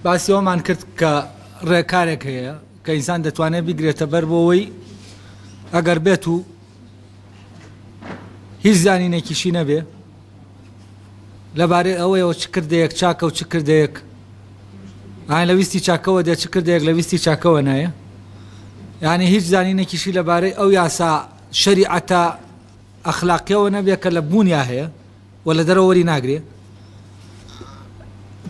باسی ئەومان کرد کە ڕێکارێک هەیە کە ئینسان دەتوانێت بیگرێتە بەر بۆەوەی ئەگەر بێت و هیچ زانینێکیشی نەبێ لەبارەی ئەوەیەوە چ کردەیەک چاکە و چ کردەیەک لە ویستی چاکەوە دێت چ کردەیەک لە ویستی چاکەوە نایە، یعنی هیچ زانینێکیشی لەبارەی ئەو یاسا شەریعەتە ئەخلاقیەوە نەبێ کە لە بوونیا هەیە و لە دەرەوە وەری ناگرێ.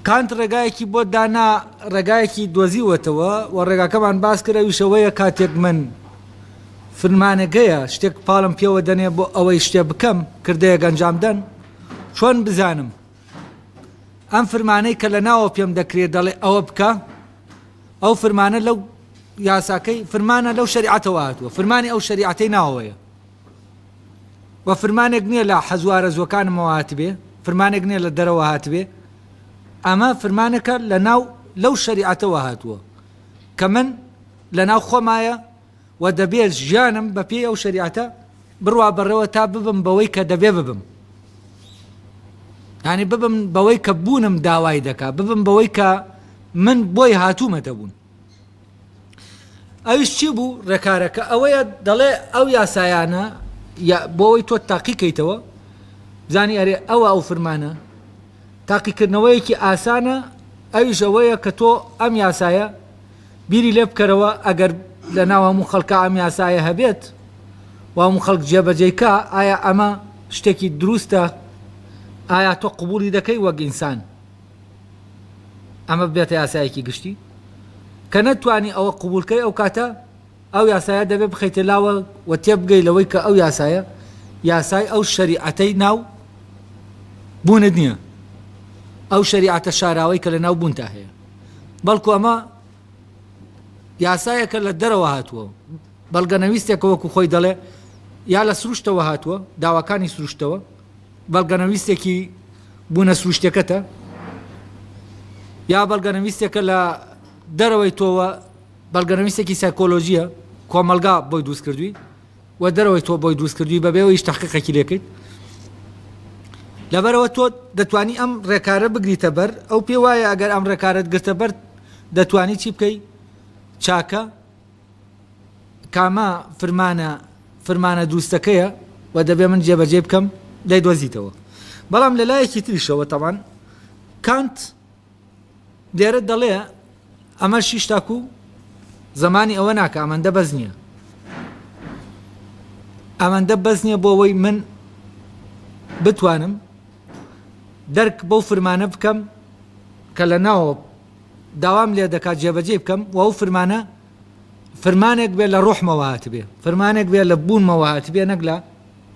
کانت ڕێگایەکی بۆ دانا ڕێگایەکی دۆزیوەتەوە و ڕێگاکەمان باس کرد ئەویشەوەیە کاتێک من فرمانەگەیە شتێک پاڵم پێوە دەنێ بۆ ئەوەی شتێ بکەم کردەیەک ئەنجامدەن چۆن بزانم ئەم فرمانەی کە لە ناوە پێم دەکرێت دەڵێ ئەوە بکە، ئەو فرمانە لەو یاساکەی فرمانە لەو شەریعەتەوە هاتووە، فرمانی ئەو شەریعەتەی ناوەیە و فرمانێک نییە لە حەزوارە زۆکانمەوە هاتبێ، فرمانێک نییە لە دەرەوە هاتبێ، ئەمە فرمانەکە لە ناو لەو شەریعەتەوە هاتووە کە من لە ناو خۆمایە و دەبێت ژیانم بە پێی ئەو شەریعەتە بڕوا بەڕێوە تا ببم بەوەی کە دەبێ ببم، یعنی ببم بەوەی کە بوونم داوای دەکا، ببم بەوەی کە من بۆی هاتوومەتە بوون. ئەویش چی بوو ڕێکارەکە ئەوەیە دەڵێ ئەو یاسایانە بۆەوەی تۆ تاقیکەیتەوە زانی ئەرێ ئەوە ئەو فرمانە تاقیکردنەوەیەکی ئاسانە، ئەویش ئەوەیە کە تۆ ئەم یاسایە بیری لێ بکەرەوە ئەگەر لە ناو هەموو خەڵکە ئەم یاسایە هەبێت و هەموو خەڵک جێبەجێیکە ئایا ئەمە شتێکی دروستە، ئایا تۆ قبولی دەکەی وەک ئینسان ئەمە بێتە یاسایەکی گشتی کە نەتوانی ئەوە قبولکەی ئەو کاتە ئەو یاسایە دەبێت بخەیتە لاوە و تێبگەی لەوەی کە ئەو یاسایە یاسای ئەو شەریعەتەی ناو بوونت نییە، ئەو شەریعەتە شاراوەی کە لە ناو بوونتا هەیە، بەڵکو ئەمە یاسایەکە لە دەرەوە هاتووە بەڵگەنەویستێکە وەکو خۆی دەڵێ یا لە سروشتەوە هاتووە داواکانی سروشتەوە بەڵگەنەویستێکی بوونە سروشتەکەتە یا بەڵگەنەویستێکە لە دەرەوەی تۆوە بەڵگەنەویستێکی سایکۆلۆژیە کۆمەلگا بۆی دروست کردووی و دەرەوەی تۆ بۆی دروست کردووی بەبێەوەیش تەحقیقێکی لێکەیت، لەبەرەوە تۆ دەتوانی ئەم ڕێکارە بگریتە بەر ئەو پێ وایە ئەگەر ئەم ڕێکارت گرتە بەر دەتوانی چی بکەی چاکە کامە فرمانە دروستەکەیە و دەبێ من جێبەجێ بکەم دای دۆزیتەوە. بەڵام لە لایەکی تریشەوە تەمان کانت لێرە دەڵێ ئەمە شیش تاکو زمانی ئەوە ناکە ئەمەندە بەز نییە، ئەمەندە بەز نییە بۆ ئەوەی من بتوانم دەرک بەو فرمانە بکەم کە لە ناوە داوام لێ دەکات جێبەجێ بکەم و ئەو فرمانێک بێ لە ڕۆحمەوە هاتبێ، فرمانێک بێ لە بوونمەوە هاتبێ نەک لە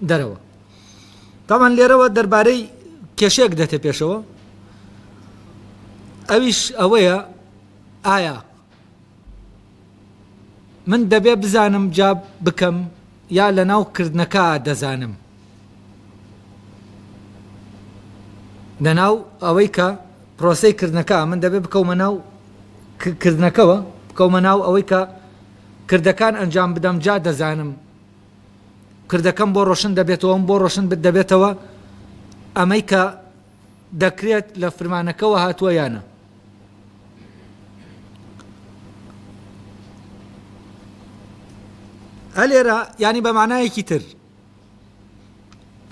دەرەوە. تامان لێرەوە دەربارەی کێشەیەک دەتێ پێشەوە، ئەویش ئەوەیە ئایا من دەبێ بزانم جا بکەم یا لە ناو کردنەکە دەزانم، لە ناو ئەوەی کە پرۆسەی کردنەکە من دەبێ بکەومە ناو کردنەکەەوە بکەومە ناو ئەوەی کە کردەکان ئەنجام بدەم جا دەزانم کردەکەم بۆ ڕۆشن دەبێتەوە بۆ ڕۆشن دەبێتەوە ئەمەی کە دەکرێت لە فرمانەکەەوە هاتووە یانە. ئەلێرە ینی بە معنایەکی تر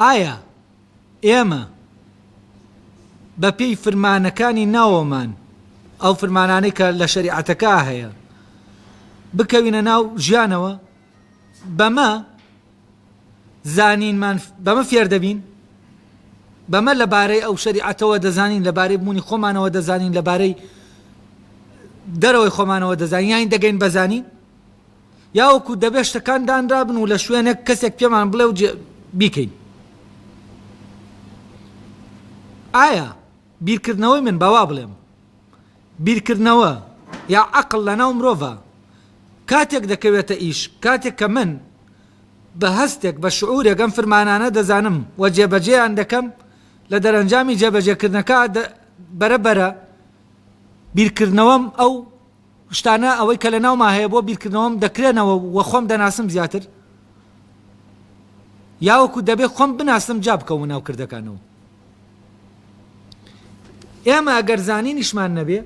ئایا ئێمە بە پێی فرمانەکانی ناوەمان ئەو فرمانانەی کە لە شەریعەتەکە هەیە بکەوینە ناو ژیانەوە بەمە زانینمان بەمە فێر دەبین، بەمە لەبارەی ئەو شەریعەتەوە دەزانین، لەبارەی بوونی خۆمانەوە دەزانین، لەبارەی دەرەوەی خۆمانەوە دەزانین یان دەگەین بەزانین یاوەکو دەبێت شتەکان دانرابن و لە شوێنێک کەسێک پێمان بڵێ و بیکەین. ئایا بیرکردنەوەی من باوا بڵێم بیرکردنەوە یا عەقڵ لە ناو مرۆڤە کاتێک دەکەوێتە ئیش کاتێک کە من بە هەستێک بە شعورێک ئەم فرمانانە دەزانم و جێبەجێیان دەکەم لە دەرەنجامی جێبەجێکردنەکە بەرەبەرە بیرکردنەوەم ئەو شتانە ئەوەی کە لە ناوما هەیە بۆ بیرکردنەوەم دەکرێنەوە و خۆم دەناسم زیاتر یاوەکو دەبێت خۆم بناسم جا بکەون ناو کردەکانەوە. ئێمە ئەگەر زانینیشمان نەبێ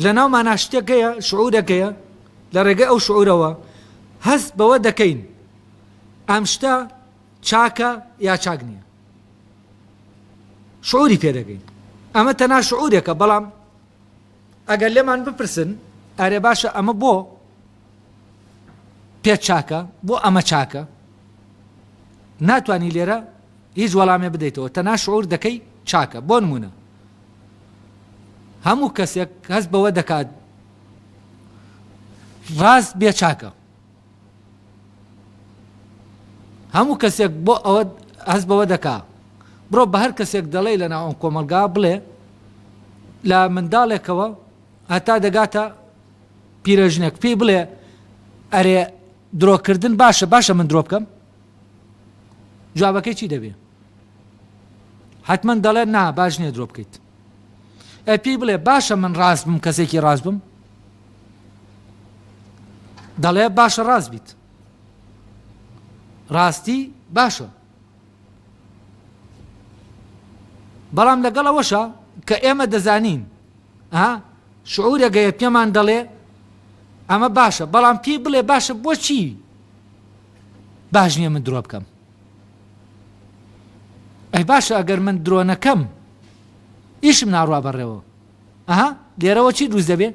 لە ناومان شتێکەیە شعورەکەیە لە ڕێگەی ئەو شعورەوە هەست بەوە دەکەین ئەم شتە چاکە یا چاک نییە شعوری پێ دەگەین ئەمە تەنها شعورێکە بەڵام ئەگەر لێمان بپرسن ئەرێ باشە ئەمە بۆ پێ چاکە بۆ ئەمە چاکە ناتوانی لێرە هیچ وەڵامێ بدەیتەوە تەنها شعور دەکەی چاکە بۆ نمونە هەموو کەسێک هەست بەوە دەکات ڕاست بێ چاکە هەموو کەسێک بۆ ئەوە هەست بەوە دەکات بڕۆ بە هەر کەسێک دەڵێ لە ناو کۆمەلگا بڵێ لە منداڵێکەوە هەتا دەگاتە پیرەژنێک پێی بڵێ ئەرێ درۆکردن باشە من درۆ بکەم جوابەکەی چی دەبێ حتمەن دەڵێ نا باش نییە درۆ بکەیت پێی بڵێ باشە من ڕاست بم کەسێکی ڕاست بم دەڵێ باشە ڕاست بیت ڕاستی باشە بەڵام لەگەڵەوەشە کە ئێمە دەزانین شعورێگەیە پێمان دەڵێ ئەمە باشە بەڵام پێی بڵێ باشە بۆچی باش نییە من درۆ بکەم ئەی باشە ئەگەر من درۆ نەکەم ئیشم ناڕوا بەڕێوە لێرەوە چی دروست دەبێ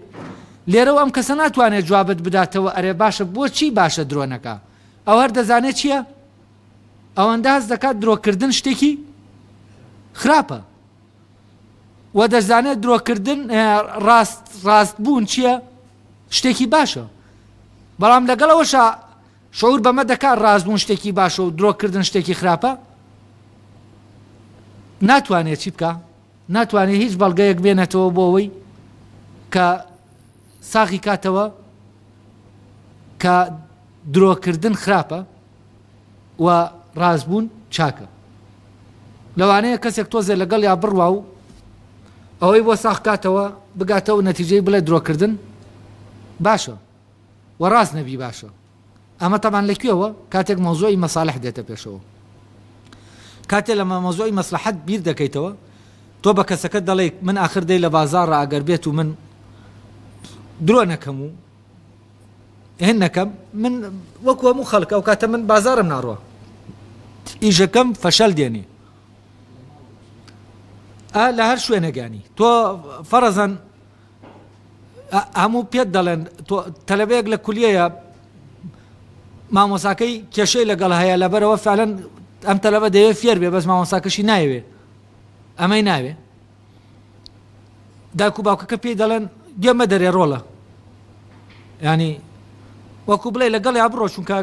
لێرەوە ئەم کەسە ناتوانێت جوابت بداتەوە ئەرێ باشە بۆچی باشە درۆ نەکا ئەو هەر دەزانێت چییە ئەوەندە هەست دەکات درۆکردن شتێکی خراپە و دەزانێت درۆکردن ڕاست بوون چییە شتێکی باشە بەڵام لەگەڵەوەشە شعور بەمە دەکات ڕاست بوون شتێکی باشە و درۆکردن شتێکی خراپە ناتوانێت چی بکە ناتوانێت هیچ بەڵگەیەک بێنێتەوە بۆ ئەوەی کە ساغی کاتەوە کە درۆکردن خراپە و ڕاستبوون چاکە لەوانەیە کەسێک تۆزێ لەگەڵ یا بڕوا و ئەوەی بۆ ساغ کاتەوە بگاتەوە نەتیجەی بڵێ درۆکردن باشە و ڕاست نەبی باشە ئەمە تەمان لەکوێوە کاتێک مەوزوعی مەساڵح دێتە پێشەوە کاتێک لە مەوزوعی مەسلحەت بیر دەکەیتەوە تۆ بە کەسەکەت دەڵێ من ئاخر دەی لە بازاڕە ئەگەر بێت و من درۆ نەکەم و هێن نەکەم من وەکو هەموو خەڵکە ئەو کاتە من بازارم ناڕوە ئیژەکەم فەشەل دێنێ لە هەر شوێنەگانی تۆ فەرەزەن هەموو پێت دەڵێن تەلەبەیەک لە کولیەیە مامۆساکەی کێشەی لەگەڵ هەیە لەبەرەوە فعلەن ئەم تەلەبە دەوێت فێر بێ بەس مامۆساکەشی نایوێ ئەمەی ناوێ دایک و باوکەکە پێی دەڵێن گێمە دەرێ ڕۆڵە ینی وەکو بڵێ لەگەڵ یا بڕۆ چونکە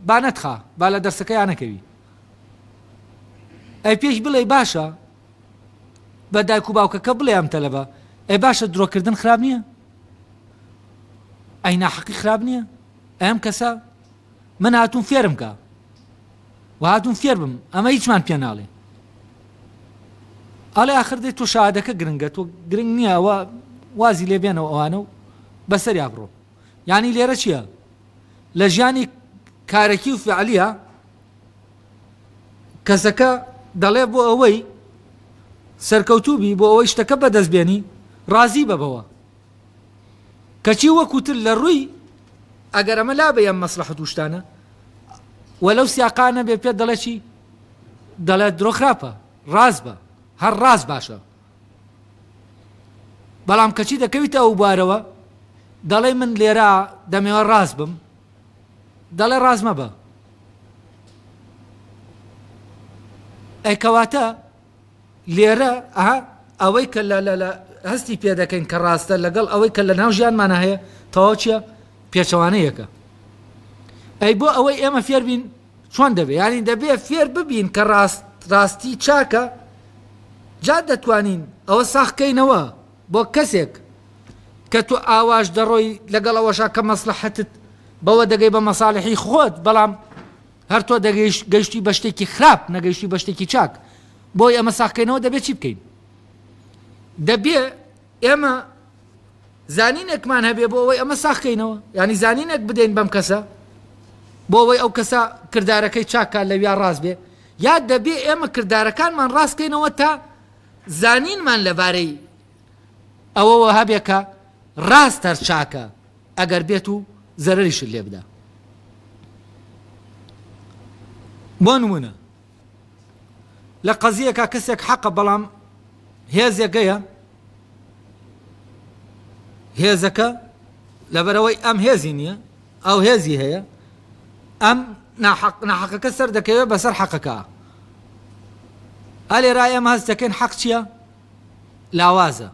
با نەتخا با لە دەرسەکە یا نەکەوی ئەی پێش بڵێ باشە بە دایک و باوکەکە بڵێ ئەم تەلەبە ئەی باشە درۆکردن خراپ نییە ئەی ناحەقی خراپ نییە ئەم کەسە من هاتوون فێرم کە و هاتوون فێر بم ئەمە هیچمان پێ ناڵێ ئەڵێ ئاخر دەی تۆ شادەکە گرنگە تۆ گرنگ نییە ئەوە وازی لێ بێنەوە ئەوانە و بەسەریا بڕۆ یعنی لێرە چییە لە ژیانی کارێکی و فعلیە کەسەکە دەڵێ بۆ ئەوەی سەرکەوتوبی بۆ ئەوەی شتەکە بەدەستبێنی ڕازی بەبەوە کەچی وەکوتر لە ڕووی ئەگەر ئەمە لا بە ئەم مەسلحەت و شتانە وەلەو سیاقانە بێ پێت دەڵێ چی دەڵێت درۆ خراپە ڕاست بە هەر ڕاست باشە بەڵام کەچی دەکەویتە ئەو بارەوە دەڵێ من لێرە دەمەوە ڕاست بم دەڵێ ڕاست مەبە ئەی کەواتە لێرە ئەوەی کە لە هەستی پێ دەکەین کە ڕاستە لەگەڵ ئەوەی کە لە ناو ژیانمانە هەیە تەواو چییە پێچەوانەیەکە ئەی بۆ ئەوەی ئێمە فێر بین چۆن دەبێت ینی دەبێت فێر ببین کە ڕاستی چاکە جا دەتوانین ئەوە ساخکەینەوە بۆ کەسێک کە تو ئاواش دەڕۆی لەگەڵەوەشا کە مەسلحەتت بەوە دەگەی بە مەساڵحی خۆت بەڵام هەر تۆ گەیشتی بە شتێکی خراپ نەگەیشتی بە شتێکی چاک بۆی ئەمە ساخکەینەوە دەبێت چی بکەین دەبێت ئێمە زانینێکمان هەبێ بۆ ئەوەی ئەمە ساخکەینەوە ینی زانینێک بدەین بەم کەسە بۆ ئەوەی ئەو کەسە کردارەکەی چاکە لەویا ڕاست بێ یا دەبێ ئێمە کردارەکانمان ڕاستکەینەوە تا زانینمان لەبارەی ئەوەوە هەبێکە ڕاست هەر چاکە ئەگەر بێت و زەرەریشت لێ بدە. بۆ نمونە لە قەزیەکە کەسێک حەقە بەڵام هێزێکەیە، هێزەکە لەبەرەوەی ئەم هێزی نییە ئەو هێزی هەیە، ئەم ناحەقەکە سەر دەکەوێت بەسەر حەقەکە. ئەلێرا ئێمە هەست دەکەین حەق چییە؟ لاوازە.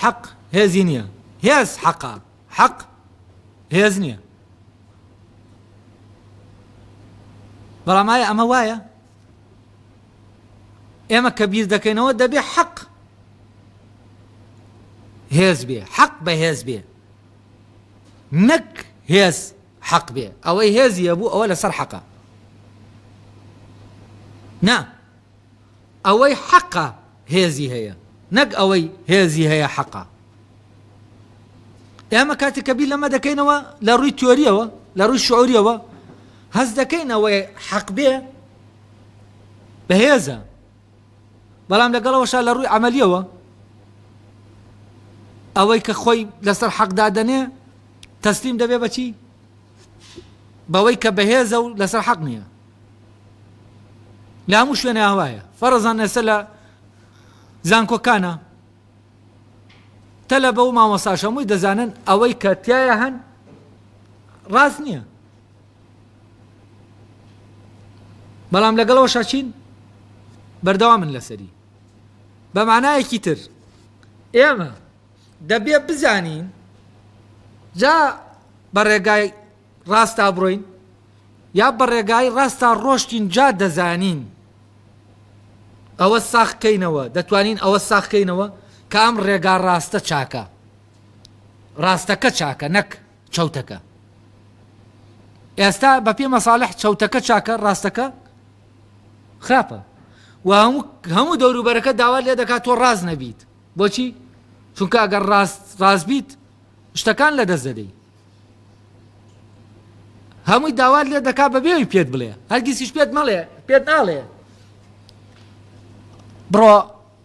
حەق هێزی نییە، هێز حەقە، حەق هێز نییە. بەڵام ئایا ئەمە وایە؟ ئێمە کە بیر دەکەینەوە دەبێ حەق هێز بێ، حەق بە هێز بێ، نەک هێز حەق بێ. ئەوەی هێزیە بوو ئەوە لەسەر حەقە، نا ئەوەی حەقە هێزی هەیە، نەک ئەوەی هێزی هەیە حەقە. ئێمە کاتێک کە بیر لەمە دەکەینەوە لە ڕووی تیۆریەوە، لە ڕووی شعوریەوە هەست دەکەین ئەوەی حەق بێ بەهێزە، بەڵام لەگەڵەوەشا لە ڕووی عەمەلیەوە ئەوەی کە خۆی لەسەر حەقدا دەنێ تەسلیم دەبێ بەچی؟ بەوەی کە بەهێزە و لەسەر حەق نییە. لە هەموو شوێنە هەوایە. فەرەزان ئێستا لە زانکۆکانە تەلەبە و مامۆستاش هەمووی دەزانن ئەوەی کە تایە هەن ڕاست نییە، بەڵام لەگەڵەوەشا چین؟ بەردەوامن لەسەری. بە معنایەکی تر ئێمە دەبێ بزانین جا بە ڕێگای ڕاستا بڕۆین یا بە ڕێگای ڕاستا ڕۆشتین جا دەزانین ئەوە ساخکەینەوە، دەتوانین ئەوە ساخکەینەوە کە ئەم ڕێگا ڕاستە چاکە، ڕاستەکە چاکە نەک چەوتەکە. ئێستا بە پێ مەساڵح چەوتەکە چاکە، ڕاستەکە خراپە و هەموو دەوروبەرەکە داوا لێ دەکات تۆ ڕاست نەبیت. بۆچی؟ چونکە ئەگەر ڕاست بیت شتەکان لەدەست دەدەی. هەمووی داوا لێ دەکات بەبێوی پێت بڵێ، هەرگیزیش پێت مەڵێ، پێت ناڵێ بڕۆ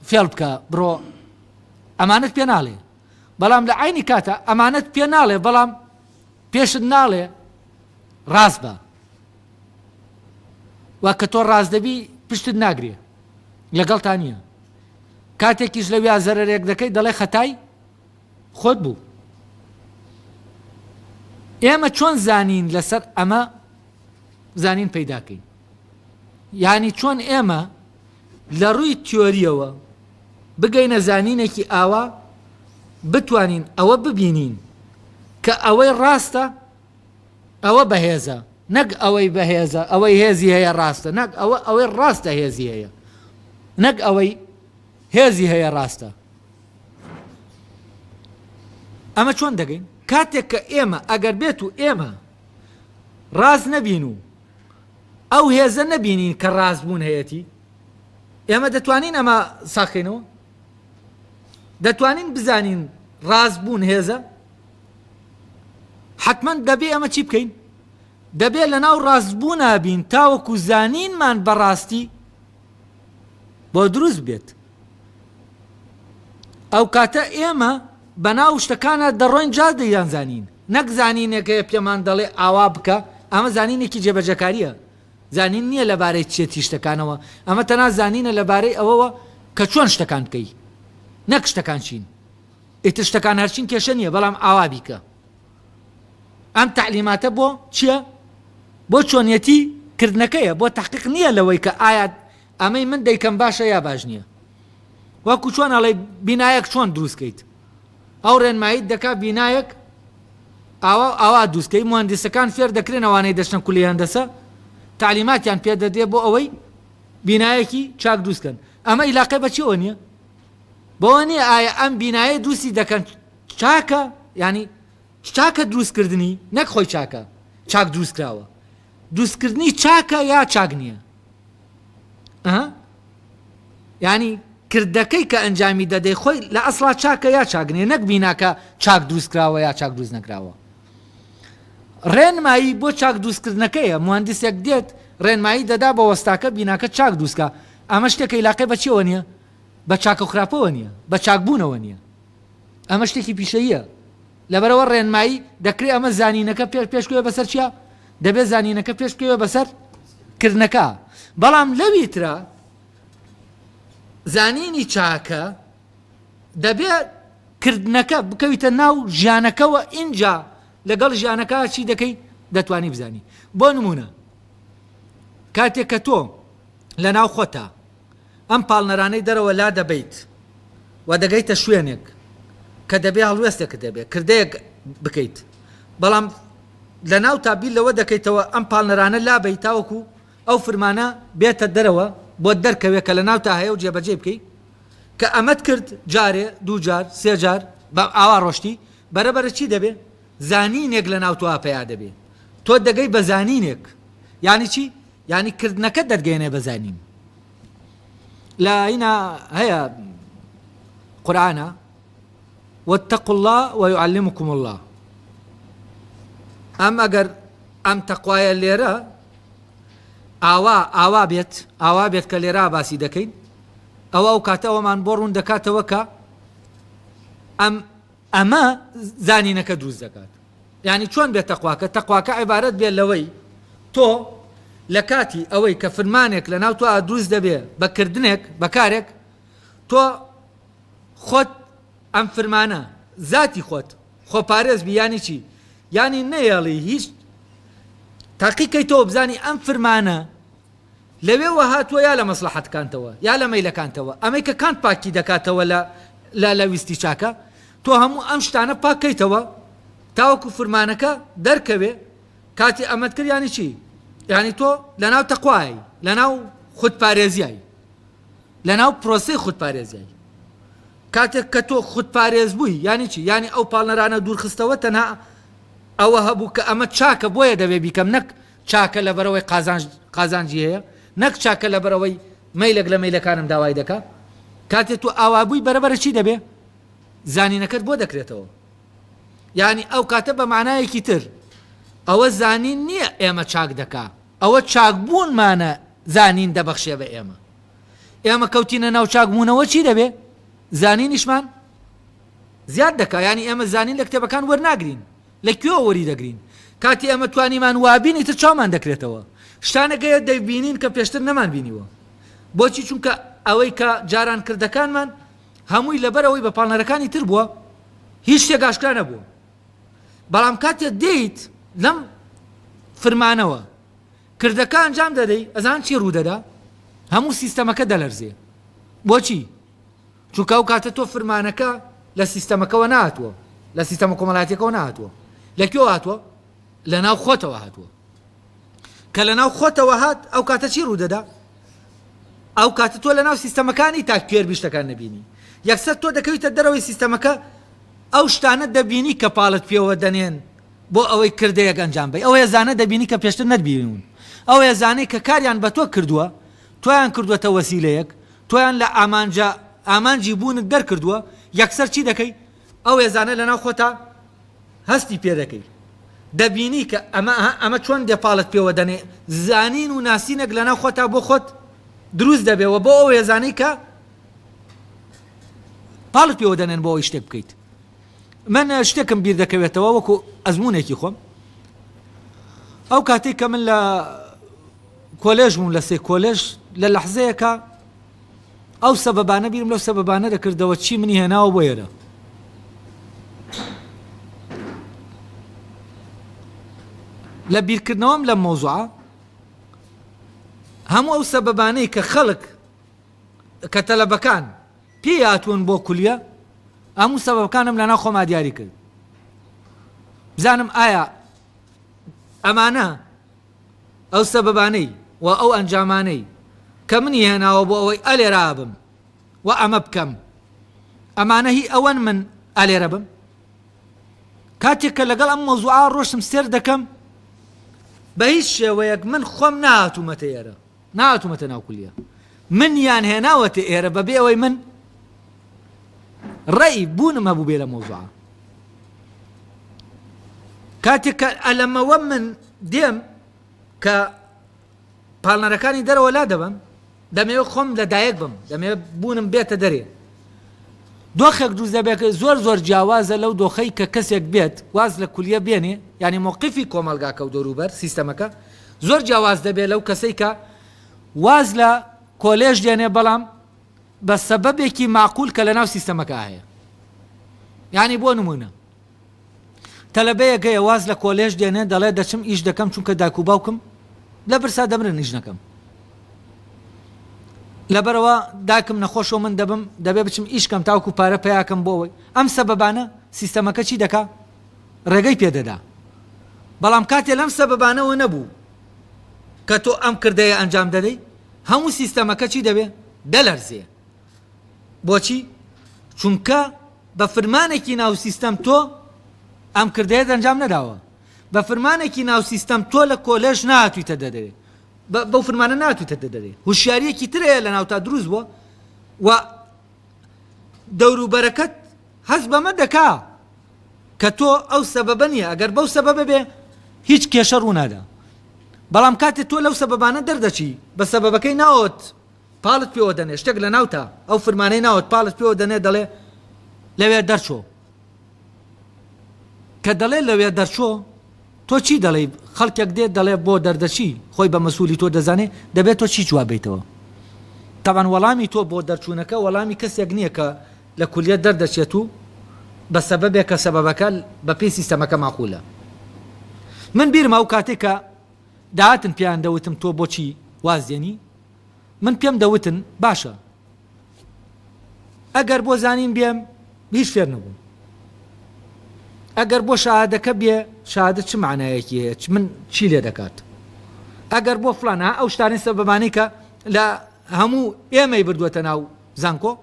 فێڵ بکە، بڕۆ، ئەمانەت پێ ناڵێ. بەڵام لە عینی کاتە ئەمانەت پێ ناڵێ بەڵام پێشت ناڵێ ڕاست بە، وا کە تۆ ڕاست دەبی پشتت ناگرێ لەگەڵتا نییە. کاتێکیش لە ویا زەرەرێک دەکەی دەڵێ خەتای خۆت بوو. ئێمە چۆن زانین لەسەر ئەمە زانین پەیداکەین؟ یعنی چۆن ئێمە لە ڕووی تیۆریەوە بگەینە زانینێکی ئاوا بتوانین ئەوە ببینین کە ئەوەی ڕاستە ئەوە بەهێزە، نەک ئەوەی بەهێزە ئەوەی هێزی هەیە ڕاستە، نەک ئەوەی ڕاستە هێزی هەیە، نەک ئەوەی هێزی هەیە ڕاستە. ئەمە چۆن دەگەین؟ کاتێک کە ئێمە ئەگەر بێت و ئێمە ڕاست نەبین و ئەو هێزە نەبینین کە ڕاست بوون هەیەی، ئێمە دەتوانین ئەمە ساخینەوە؟ دەتوانین بزانین ڕاست بوون هێزە؟ حتمما دەبێ ئەمە چی بکەین؟ دەبێت لە ناو ڕاستبوو نابین تاوەکو زانینمان بەڕاستی بۆ دروست بێت. ئەو کاتە ئێمە بە ناو شتەکانە دەڕۆین جا دەیان زانین، نەک زانینێکەیە پێمان دەڵێ ئاوا بکە، ئەمە زانینێکی جێبەجەکاریە، زانین نییە لەبارەی چێتی شتەکانەوە، ئەمە تەنها زانینە لەبارەی ئەوەوە کە چۆن شتەکان بکەی، نەک شتەکان چین. ئیتر شتەکان هەرچین کێشە نییە، بەڵام ئاوا بیکە. ئەم تعلیماتە بۆ چییە؟ بۆ چۆنیەتی کردنەکەیە، بۆ تحقیق نییە لەوەی کە ئایا ئەمەی من دەیکەم باشە یا باش نییە. وەکو چۆن ئەڵێ بینایەک چۆن دروستکەیت، ئەو ڕێنماییت دەکات بینایەک ئاوا دروستکەی. مهندسەکان فێر دەکرێن ئەوانەی دەچنە کولی هەندەسە تعلیماتیان پێ دەدێ بۆ ئەوەی بینایەکی چاک دروستکەن. ئەمە عیلاقەی بەچیەوە نییە؟ بەوە نییە ئایا ئەم بینایە دروستی دەکەن چاکە، ینی چاکە دروستکردنی نەک خۆی چاکە چاک دروستکراوە، دروستکردنی چاکە یا چاک نییە؟ ینی کردەکەی کە ئەنجامی دەدەی خۆی لە ئەسڵا چاکە یا چاک نییە، نەک بیناکە چاک دروستکراوە یا چاک دروست نەکراوە. ڕێنمایی بۆ چاک دروستکردنەکەیە. مهندسێک دێت ڕێنمایی دەدا بە وەستاکە بیناکە چاک دروستکە. ئەمە شتێکە عیلاقەی بەچیەوە نییە؟ بە چاکە و خراپەوە نییە، بە چاکبوونەوە نییە. ئەمە شتێکی پیشەیە لەبەرەوە ڕێنمایی دەکرێت ئەمە زانینەکە پێشکەوە بەسەر چیە دەبێت زانینەکە پێشکەوە بەسەر کردنەکە بەڵام لەویترە زانینی چاکە دەبێت کردنەکە بکەویتە ناو ژیانەکەەوە ئینجا لەگەڵ ژیانەکە چی دەکەی دەتوانی بزانی بۆ نمونە کاتێک کە تۆ لە ناو خۆتە ئەم پاڵنەرانەی دەرەوە لا دەبیت و دەگەیتە شوێنێک کە دەبێ هەڵوێستێک دەبێت کردەیەک بکەیت بەڵام لە ناو تابیل لەوە دەکەیتەوە ئەم پاڵنەرانە لابەی تاوەکو ئەو فرمانە بێتە دەرەوە بۆ دەرکەوێت کە لە ناو تا هەیە و جێبەجێ بکەیت کە ئەمەت کرد جارێ دوو جار سێ جار بە ئاوا ڕۆشتی بەرەبەرە چی دەبێ زانینێک لە ناو تۆ پێیا دەبێت تۆ دەگەی بە زانینێک یعنی چی یعنی کردنەکە دەرگەێنێ بە زانین لا هنا هيا قرآن واتقوا الله ويعلمكم الله أم أجر أم تقوى الليرة آوا بيت كالليرة باسي دكين أو كاتا ومان بورون دكاتا وكا أما زانينك دروز زكاة يعني شون بيت تقواك عبارة بيت لوي تو لكاتي أوي كفرمانك لناو تو أدروز دبي بكردنك بكارك تو خود أم فرمانه ذاتي خود بارز بي يعني چي يعني نيالي هيش تحقيقي تو بزاني أم فرمانه لوي وهاتوا يا لمصلحة كانتوا يا لميلة كانتوا أميكا كانت باكي دكاتوا لا ويستي شاكا تو همو أمشتانا باكي توا تاوكو فرمانك دركبه كاتي أمد كر يعني چي يعني تو لناو تقواي لناو خود پارێزیای لناو پرۆسەی خود پارێزیای کاتێک کە تۆ خود پارێز بووی يعني چی يعني ئەو پاڵنەرانە دوورخستەوە تەنها ئەوە هەبوو کە ئەمە چاکە بۆیە دەبێ بیکەم نەک چاکە لەبەرەوەی قازانجی هەیە نەک چاکە لەبەرەوەی مەیلێک لە مەیلەکانم داوای دەکا کاتێک تۆ ئاوا بووی بەرەبەرە چی دەبێ زانینەکەت بۆ دەکرێتەوە يعني ئەو کاتە بە معنایەکی تر ئەوە زانین نییە ئێمە چاک دەکا ئەوە چاکبوونمانە زانین دەبەخشێ بە ئێمە کەوتینە ناو چاکبوونەوە چی دەبێ زانینیشمان زیاد دەکا یعنی ئێمە زانین لە کتێبەکان وەرناگرین لەکوێوە وەری دەگرین کاتی ئەمە توانیمان وابینی تر چاومان دەکرێتەوە شتانەکەیە دەیبینین کە پێشتر نەمان بینیوە بۆچی چونکە ئەوەی کە جاران کردەکانمان هەمووی لەبەرەوەی بە پاڵنەرەکانی تر بووە هیچ شتێک ئاشکرا نەبووە بەڵام کاتێک دێیت لەم فرمانەوە کردەکە ئەنجام دەدەی ئەزان چی ڕوودەدا هەموو سیستەمەکە دەلەرزێ بۆچی چونکە ئەو کاتە تۆ فرمانەکە لە سیستەمەکەەوە نهاتووە لە سیستەمە کۆمەڵایەتیەکەەوە نهاتووە لەکوێوە هاتووە لە ناو خۆتەوە هاتووە کە لە ناو خۆتەوە هات ئەو کاتە چی ڕوودەدا ئەو کاتە تۆ لە ناو سیستەمەکانی تا کوێر شتەکان نەبینی یەکسەر تۆ دەکەویتە دەرەوەی سیستەمەکە ئەو شتانە دەبینی کە پاڵت پێوە دەنێن بۆ ئەوەی کردەیەک ئەنجام بێ ئەوەیە زانە دەبینی کە پێشتر نەتبینون ئەوەیە زانەی کە کاریان بە تۆ کردووە تۆیان کردووەتە وەسیلەیەک تۆیان لە ئامانجی بوونت دەرکردووە یەکسەر چی دەکەی ئەوەیە زانە لەناو خۆتا هەستی پێ دەکەی دەبینی کە ئەمە چۆن دێپاڵت پێوە دەنێ زانین و ناسینێک لەناو خۆتا بۆ خۆت دروست دەبێەوە بۆ ئەوەیە زانەی کە پاڵت پێوە دەنێن بۆ ئەوەی شتێک بکەیت من شتێکم بیر دەکەوێتەوە وەکو ئەزمونێکی خۆم ئەو کاتێک کە من لە کۆلێژ بووم لە سێ کۆلێژ لە لەحزەیەکە ئەو سەبەبانە بیرم لەو سەبەبانە دەکردەوە چی منی هێناوە بۆ ئێرە لە بیرکردنەوەم لە مۆزوعە هەموو ئەو سەبەبانەی کە خەڵک کە تەلەبەکان پێی هاتوون بۆ کولیە هەموو سەبەبەکانم لەناو خۆما دیاری کرد بزانم ئایا ئەمانە ئەو سەبەبانەی و ئەو ئەنجامانەی کە منی هێناوە بۆ ئەوەی ئەلێرا بم و ئەمە بکەم ئەمانە هی ئەوەن من ئەلێرە بم کاتێک کە لەگەڵ ئەم مۆزوعا ڕۆشتم سێر دەکەم بە هیچ شێوەیەک من خۆم نهاتوومەتە ئێرە نهاتوومەتە ناو کولیە منیان هێناوەتە ئێرە بەبێ ئەوەی من ڕێی بوونم هەبوو بێ لە مۆزوعا کاتێک کە ئەلەمەوە من دێم کە پاڵنەرەکانی دەرەوە لا دەبم دەمەوێت خۆم لەدایک بم دەمەوێت بوونم بێتە دەرێ دۆخێک دروست دەبێت زۆر زۆر جیاوازە لەو دۆخەی کە کەسێک بێت واز لە کولیە بێنێ یعنی موقفی کۆمەلگاکە و دەوروبەر سیستەمەکە زۆر جیاواز دەبێت لەو کەسەی کە واز لە کۆلێژ دێنێ بەڵام بە سەبەبێکی معقول کە لە ناو سیستەمەکە هەیە. یعنی بۆ نمونە تەلەبەیەک هەیە واز لە کۆلێژ دێنێ دەڵێ دەچم ئیش دەکەم چونکە دایک و باوکم لە برسا دەمرن ئیش نەکەم، لەبەرەوە داکم نەخۆشەوە من دەبێ بچم ئیشکەم تاوکو پارە پیاکەم بۆەوەی ئەم سەبەبانە سیستەمەکە چی دەکا ڕێگەی پێدەدا. بەڵام کاتێ لەم سەبەبانەوە نەبوو کە تۆ ئەم کردەیە ئەنجام دەدەی هەموو سیستەمەکە چی دەبێ دەلەرزێ. بۆچی؟ چونکە بە فرمانێکی ناو سیستەم تۆ ئەم کردەیە ئەنجام نەداوە، بە فرمانێکی ناو سیستەم تۆ لە کۆلێژ نهاتوویتە دەدەوێت، بەو فرمانە ناتوویتە دەدەوێت. هوشیاریەکی ترەیە لە ناو تا دروست بووە و دەوروبەرەکەت هەست بەمە دەکا کە تۆ ئەو سەبەبە نییە، ئەگەر بەو سەبەبە بێ هیچ کێشە ڕوونادا. بەڵام کاتێک تۆ لەو سەبەبانە دەردەچی بە سەبەبەکەی ناوت پاڵت پێوە دەنێ شتێک لە ناوتە ئەو فرمانەی ناوت پاڵت پێوە دەنێ دەڵێ لەوێ دەرچۆ، کە دەڵێ لەوێ دەرچۆ تۆ چی دەڵێ؟ خەڵکێک دێت دەڵێ بۆ دەردەچی خۆی بە مەسئولی تۆ دەزانێ دەبێت تۆ چی جواب بیتەوە. تەبەن وەڵامی تۆ بۆ دەرچوونەکە وەڵامی کەسێک نییە کە لە کولیە دەردەچێت و بە سەبەبێک کە سەبەبەکە بە پێی سیستەمەکە ماقولە. من بیرمە ئەو کاتێک کە داهاتن پێیان دەوتم تۆ بۆچی وازێنی، من پێم دەوتن باشە ئەگەر بۆ زانین بێم هیچ فێر نەبووم، ئەگەر بۆ شاهادەکە بێ شاهادە چ معنایەکی هەیە من چی لێ دەکات، ئەگەر بۆ فلانە ئەو شتانی سەبەبانەی کە لە هەموو ئێمەی بردووەتە ناو زانکۆ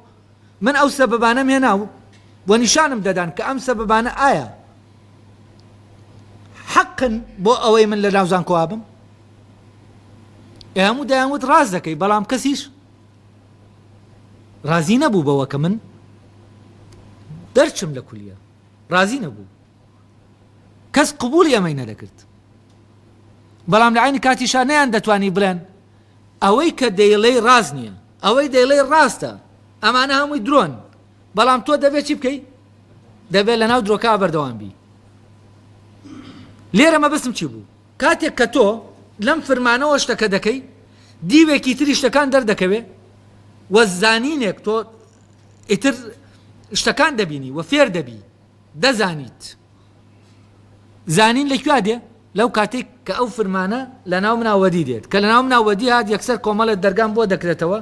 من ئەو سەبەبانەم هێناو و نیشانم دەدان کە ئەم سەبەبانە ئایا حەقن بۆ ئەوەی من لە ناو زانکۆ بم. هەموو دەیانوت ڕاز دەکەی، بەڵام کەسیش ڕازی نەبوو بەوە کە من دەرچم لە کولیە، ڕازی نەبوو، کەس قبولی ئەمەی نەدەکرد. بەڵام لە عینی کاتیشا نەیان دەتوانی بڵێن ئەوەی کە دەیڵێی ڕاز نییە، ئەوەی دەیڵێی ڕاستە، ئەمانە هەمووی درۆن، بەڵام تۆ دەبێت چی بکەی؟ دەبێت لە ناو درۆکە بەردەوام بی. لێرە مەبەستم چی بوو؟ کاتێک کە تۆ لەم فرمانەوە شتەکە دەکەی دیوێکی تری شتەکان دەردەکەوێ و زانینێک تۆ ئیتر شتەکان دەبینی و فێر دەبی دەزانیت. زانین لەکوێ دێ؟ لەو کاتێک کە ئەو فرمانە لە ناو مناوەدی دێت، کە لە ناو مناوەدی هات یەکسەر کۆمەڵێک دەرگام بۆ دەکرێتەوە،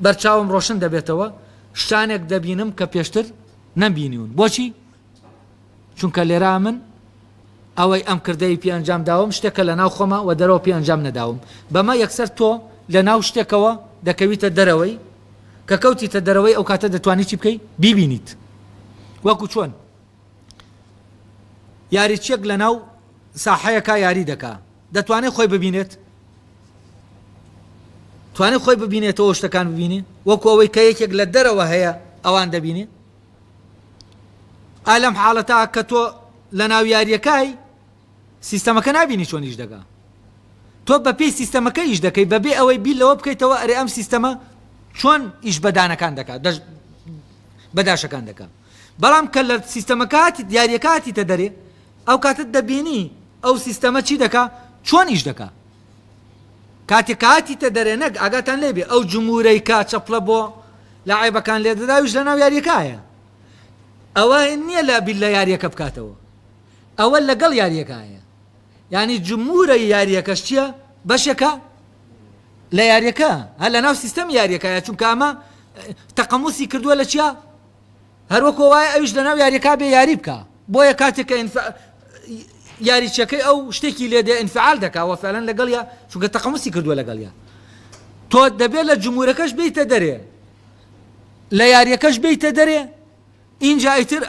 بەرچاوم ڕۆشن دەبێتەوە، شتانێک دەبینم کە پێشتر نەبینیون. بۆچی؟ چونکە لێرا من ئەوەی ئەم کردەی پێ ئەنجام داوم شتێکە لە ناو خۆمە و دەرەوە پێ ئەنجام نەداوم. بەمە یەکسەر تۆ لە ناو شتێکەوە دەکەویتە دەرەوەی کە کەوتیتە دەرەوەی ئەو کاتە دەتوانیت چی بکەی؟ بیبینیت. وەکو چۆن یاریچێک لە ناو ساحەیەکە یاری دەکا دەتوانێت خۆی ببینێت؟ توانێت خۆی ببینێتەوە شتەکان ببینێ وەکو ئەوەی کە یەکێک لە دەرەوە هەیە ئەوان دەبینێ؟ ئالەم حاڵەتە کە تۆ لە ناو یاریەکەی سیستەمەکە نبینی چۆن ئیش دەکا، تۆ بە پێی سیستەمەکە ئیش دەکەی بەبێ ئەوەی بیل لەوە بکەیتەوە ئەرێ ئەم سیستەمە چۆن ئیش بەدانەکان دەکات بەداشەکان دەکات. بەڵام کە لە سیستەمەکەاتی دیارەکەاتی تە دەرێ ئەو کاتت دەبینی ئەو سیستەمە چی دەکا چۆن ئیش دەکا. کاتێکاتی تە دەرێ نەک ئاگاتان لێبێ ئەو جمهورەی کا چەپڵە بۆ لە عیبەکان لێ دەداویش لە ناو یاریەکایە، ئەوە نییە لە بیل لە یاریەکە بکاتەوە، ئەوە لەگەڵ یاریەکایە. یعنی جمهورە یاریەکەش چییە؟ بەشێکە لە یاریەکە هەر لە ناو سیستەم یاریەکایە، چونکە ئەمە تەقەموسی کردووە لە چییە؟ هەروەکو وایە ئەویش لە ناو یاریەکە بێ یاری بکە، بۆیە کاتێککە یاریچەکەی ئەو شتێکی لێ دێ ئینفعال دەکاوە فعلەن لەگەڵیا، چونکە تەقەموسی کردووە لەگەڵیا. تۆ دەبێت لە جمهورەکەش بیتە دەرێ لە یاریەکەش بیتە دەرێ، اینجا ئیتر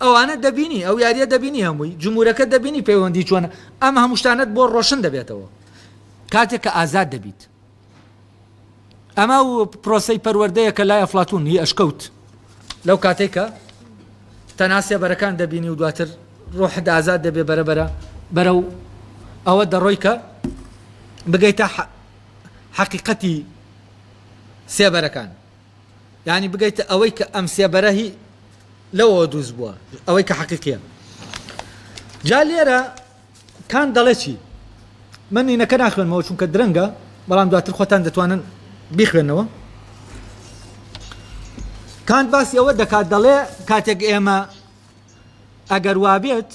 ئەوانە دەبینی ئەو یاریە دەبینی هەمووی جمهورەکە دەبینی پەیوەندی چۆنە، ئەم هەموو شتانەت بۆ ڕۆشن دەبێتەوە کاتێک کە ئازاد دەبیت. ئەمە و پرۆسەی پەروەردەیە کە لای ئەفلاتون هی ئەشکەوت لەو کاتێک کە تەنها سێبەرەکان دەبینی و دواتر ڕۆحت ئازاد دەبێ بەرەو ئەوە دەڕۆی کە بگەیتە حەقیقەتی سێبەرەکان. يعني بقيت أويك أمس برهي لو أدوز بوا أويك حقيقية جاليرا كان دلشي مني نكن أخوان موجود كدرنجا بلام دوات الخوتان دتوانا بيخوانوا كان بس يود كات دلي كاتك إما أجر وابيت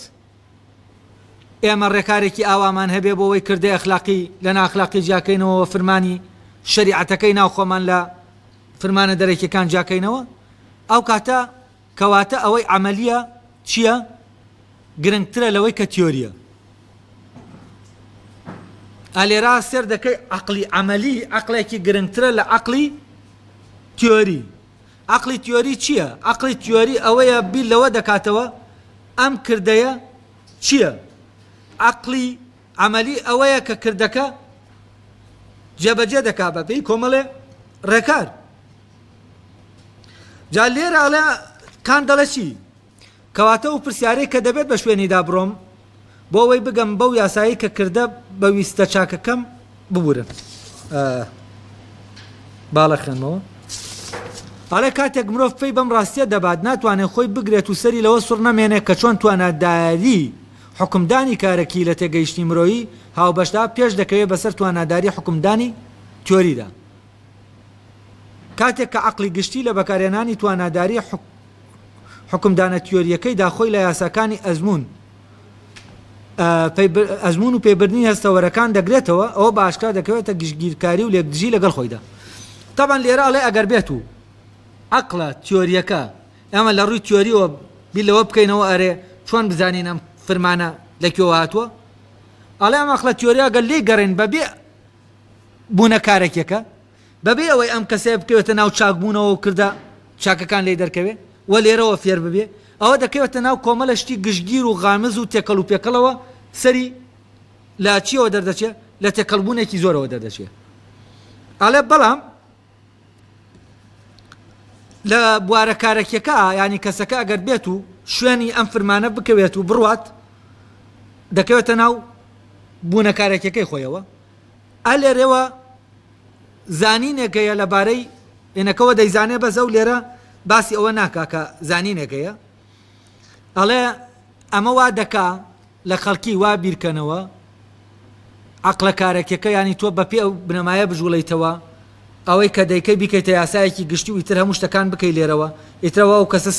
إما الركاركي أوامان هبي بوي كردي أخلاقي لنا أخلاقي جاكينو وفرماني شريعتكينا وخومان لا فرمان دريكي كان جاكينو أو كاتا كواتا أوي عملية شيا گرنگترە لەوەی کە تیۆریە ئالێرا سێر دەکەی عەقلی عەمەلی عەقلێکی گرنگترە لە عەقلی تیۆری عەقلی تیۆری چییە؟ عەقلی تیۆری ئەوەیە بیر لەوە دەکاتەوە ئەم کردەیە چییە؟ عەقلی عەمەلی ئەوەیە کە کردەکە جێبەجێ دەکا بە پێی کۆمەڵێ ڕێکار جا لێرە ئەڵێ کان دەڵێ چی؟ کەواتە و پرسیارەی کە دەبێت بە شوێنیدا بڕۆم بۆ ئەوەی بگەم بەو یاسایی کە کردە بە ویستە چاکەکەم ببورن باڵە خوێنمەوە ئەڵێ کاتێک مرۆڤ پێی بەم ڕاستیە دەبات ناتوانێت خۆی بگرێت و سەری لەوە سوڕ نەمێنێت کە چۆن تواناداری حکومدانی کارەکی لە تێگەیشتنی مرۆیی هاوبەشدا پێش دەکەوێت بەسەر تواناداری حکومدانی تیۆریدا کاتێک کە عەقلی گشتی لە بەکارهێنانی تواناداری حکومدانە تیۆریەکەی داخۆی لە یاساکانی ئەزمون و پێبردنی هەستەوەرەکان دەگرێتەوە ئەوە بە ئاشکرا دەکەوێتە گشتگیرکاری و لێکدژی لەگەڵ خۆیدا تەبەن لێرە ئەڵێ ئەگەر بێت و عەقلە تیۆریەکە ئێمە لە ڕووی تیۆریەوە بیر لەوە بکەینەوە ئەرێ چۆن بزانین ئەم فرمانە لەکوێوە هاتووە ئەڵێ ئەم عەقلە تیۆریە گەل لێی گەڕێن بەبێ بوونە کارێکێکە بەبێ ئەوەی ئەم کەسێ بکەوێتە ناو چاکبوونەوە و کردە چاکەکان لێی دەرکەوێ و لێرەوە فێر ببێ ئەوە دەکەوێتە ناو کۆمەلە شتی گشتگیر و غامز و تێکەڵ و پێکەڵەوە سەری لە چیەوە دەردەچێت لە تێکەڵبوونێکی زۆرەوە دەردەچێت ئەڵێ بەڵام لە بوارە کارێکیەکە ینی کەسەکە ئەگەر بێت و شوێنی ئەم فرمانە بکەوێت و بڕوات دەکەوێتە ناو بوونە کارێکیەکەی خۆیەوە ئەلێرەوە زانینێکەیە لەبارەی ئێنەکەوە دەیزانێ بەزە و لێرە باسی ئەوە ناکا کە زانینێکەیە ئەڵێ ئەمە وا دەکا لە خەڵکی وا بیرکەنەوە عەقلە کارێکەکە ینی تۆ بە پێ ئەو بنەمایە بژوڵیتەوە ئەوەی کە دەیکەی بیکەیتە یاسایەکی گشتی و ئیتر هەموو شتەکان بکەی لێرەوە ئیترەوە ئەو کەسە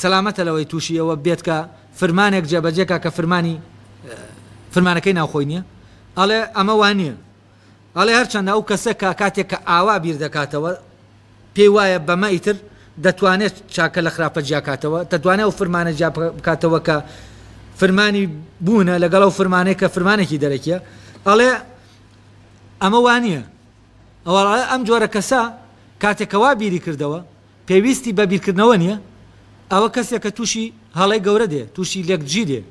سەلامەتە لەوەی تووشیەوە بێت کە فرمانێک جێبەجێکا کە فرمانەکەی ناوخۆی نییە ئەڵێ ئەمە وان نییە ئەڵێ هەرچەندە ئەو کەسە کە کاتێک کە ئاوا بیر دەکاتەوە پێی وایە بەمە ئیتر دەتوانێت چاکە لە خراپە جیاکاتەوە دەتوانێت ئەو فرمانە جیا بکاتەوە کە فرمانی بوونە لەگەڵ ئەو فرمانەیە کە فرمانێکی دەرەکیە ئەڵێ ئەمە وانە ئەوە ئەم جۆرە کەسە کاتێکەوا بیری کردەوە پێویستی بە بیرکردنەوە نییە ئەوە کەسێک کە تووشی هەڵی گەورە دێ تووشی لێکجی دێ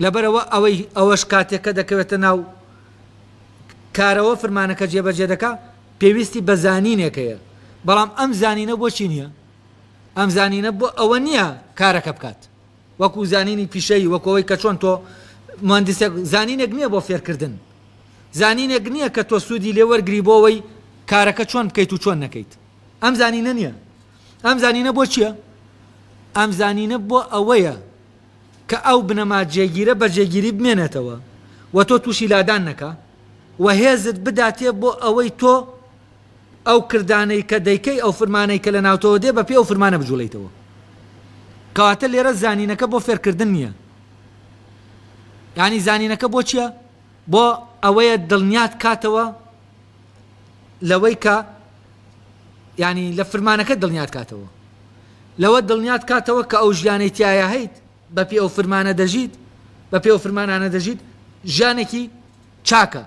لەبەرەوە ئەوەش کاتێکە دەکەوێتە ناو کارەوە فرمانەکە جێبەجێ دەکا پێویستی بە زانینێکەیە بەڵام ئەم زانینە بۆچی نییە ئەم زانینە بۆ ئەوە نییە کارەکە بکات وەکو زانینی پیشەی وەکەوەی کە چۆن تۆ مهندسێک زانینێک نییە بۆ فێرکردن زانینێک نییە کە تۆ سوودی لێ وەرگری بۆەوەی کارەکە چۆن بکەیت و چۆن نەکەیت ئەم زانینە نییە ئەم زانینە بۆ چییە؟ ئەم زانینە بۆ ئەوەیە کە ئەو بنەما جێگیرە بە جێگیری بمێنێتەوە و تۆ تووشی لادان نەکە و هێزت بداتێ بۆ ئەوەی تۆ ئەو کردانەی کە دەیکەی ئەو فرمانەی کە لە ناوتەوە دێ بە پێ ئەو فرمانە بجوڵیتەوە کەواتە لێرە زانینەکە بۆ فێرکردن نییە یعنی زانینەکە بۆ چییە؟ بۆ ئەوەیە دڵنیات کاتەوە لەوەی کە ینی لە فرمانەکە دڵنیات کاتەوە لەوە دڵنیات کاتەوە کە ئەو ژیانەی تایە هەیت بە پێ ئەو فرمانە دەژیت بە پێ ئەو فرمانانە دەژیت ژیانێکی چاکە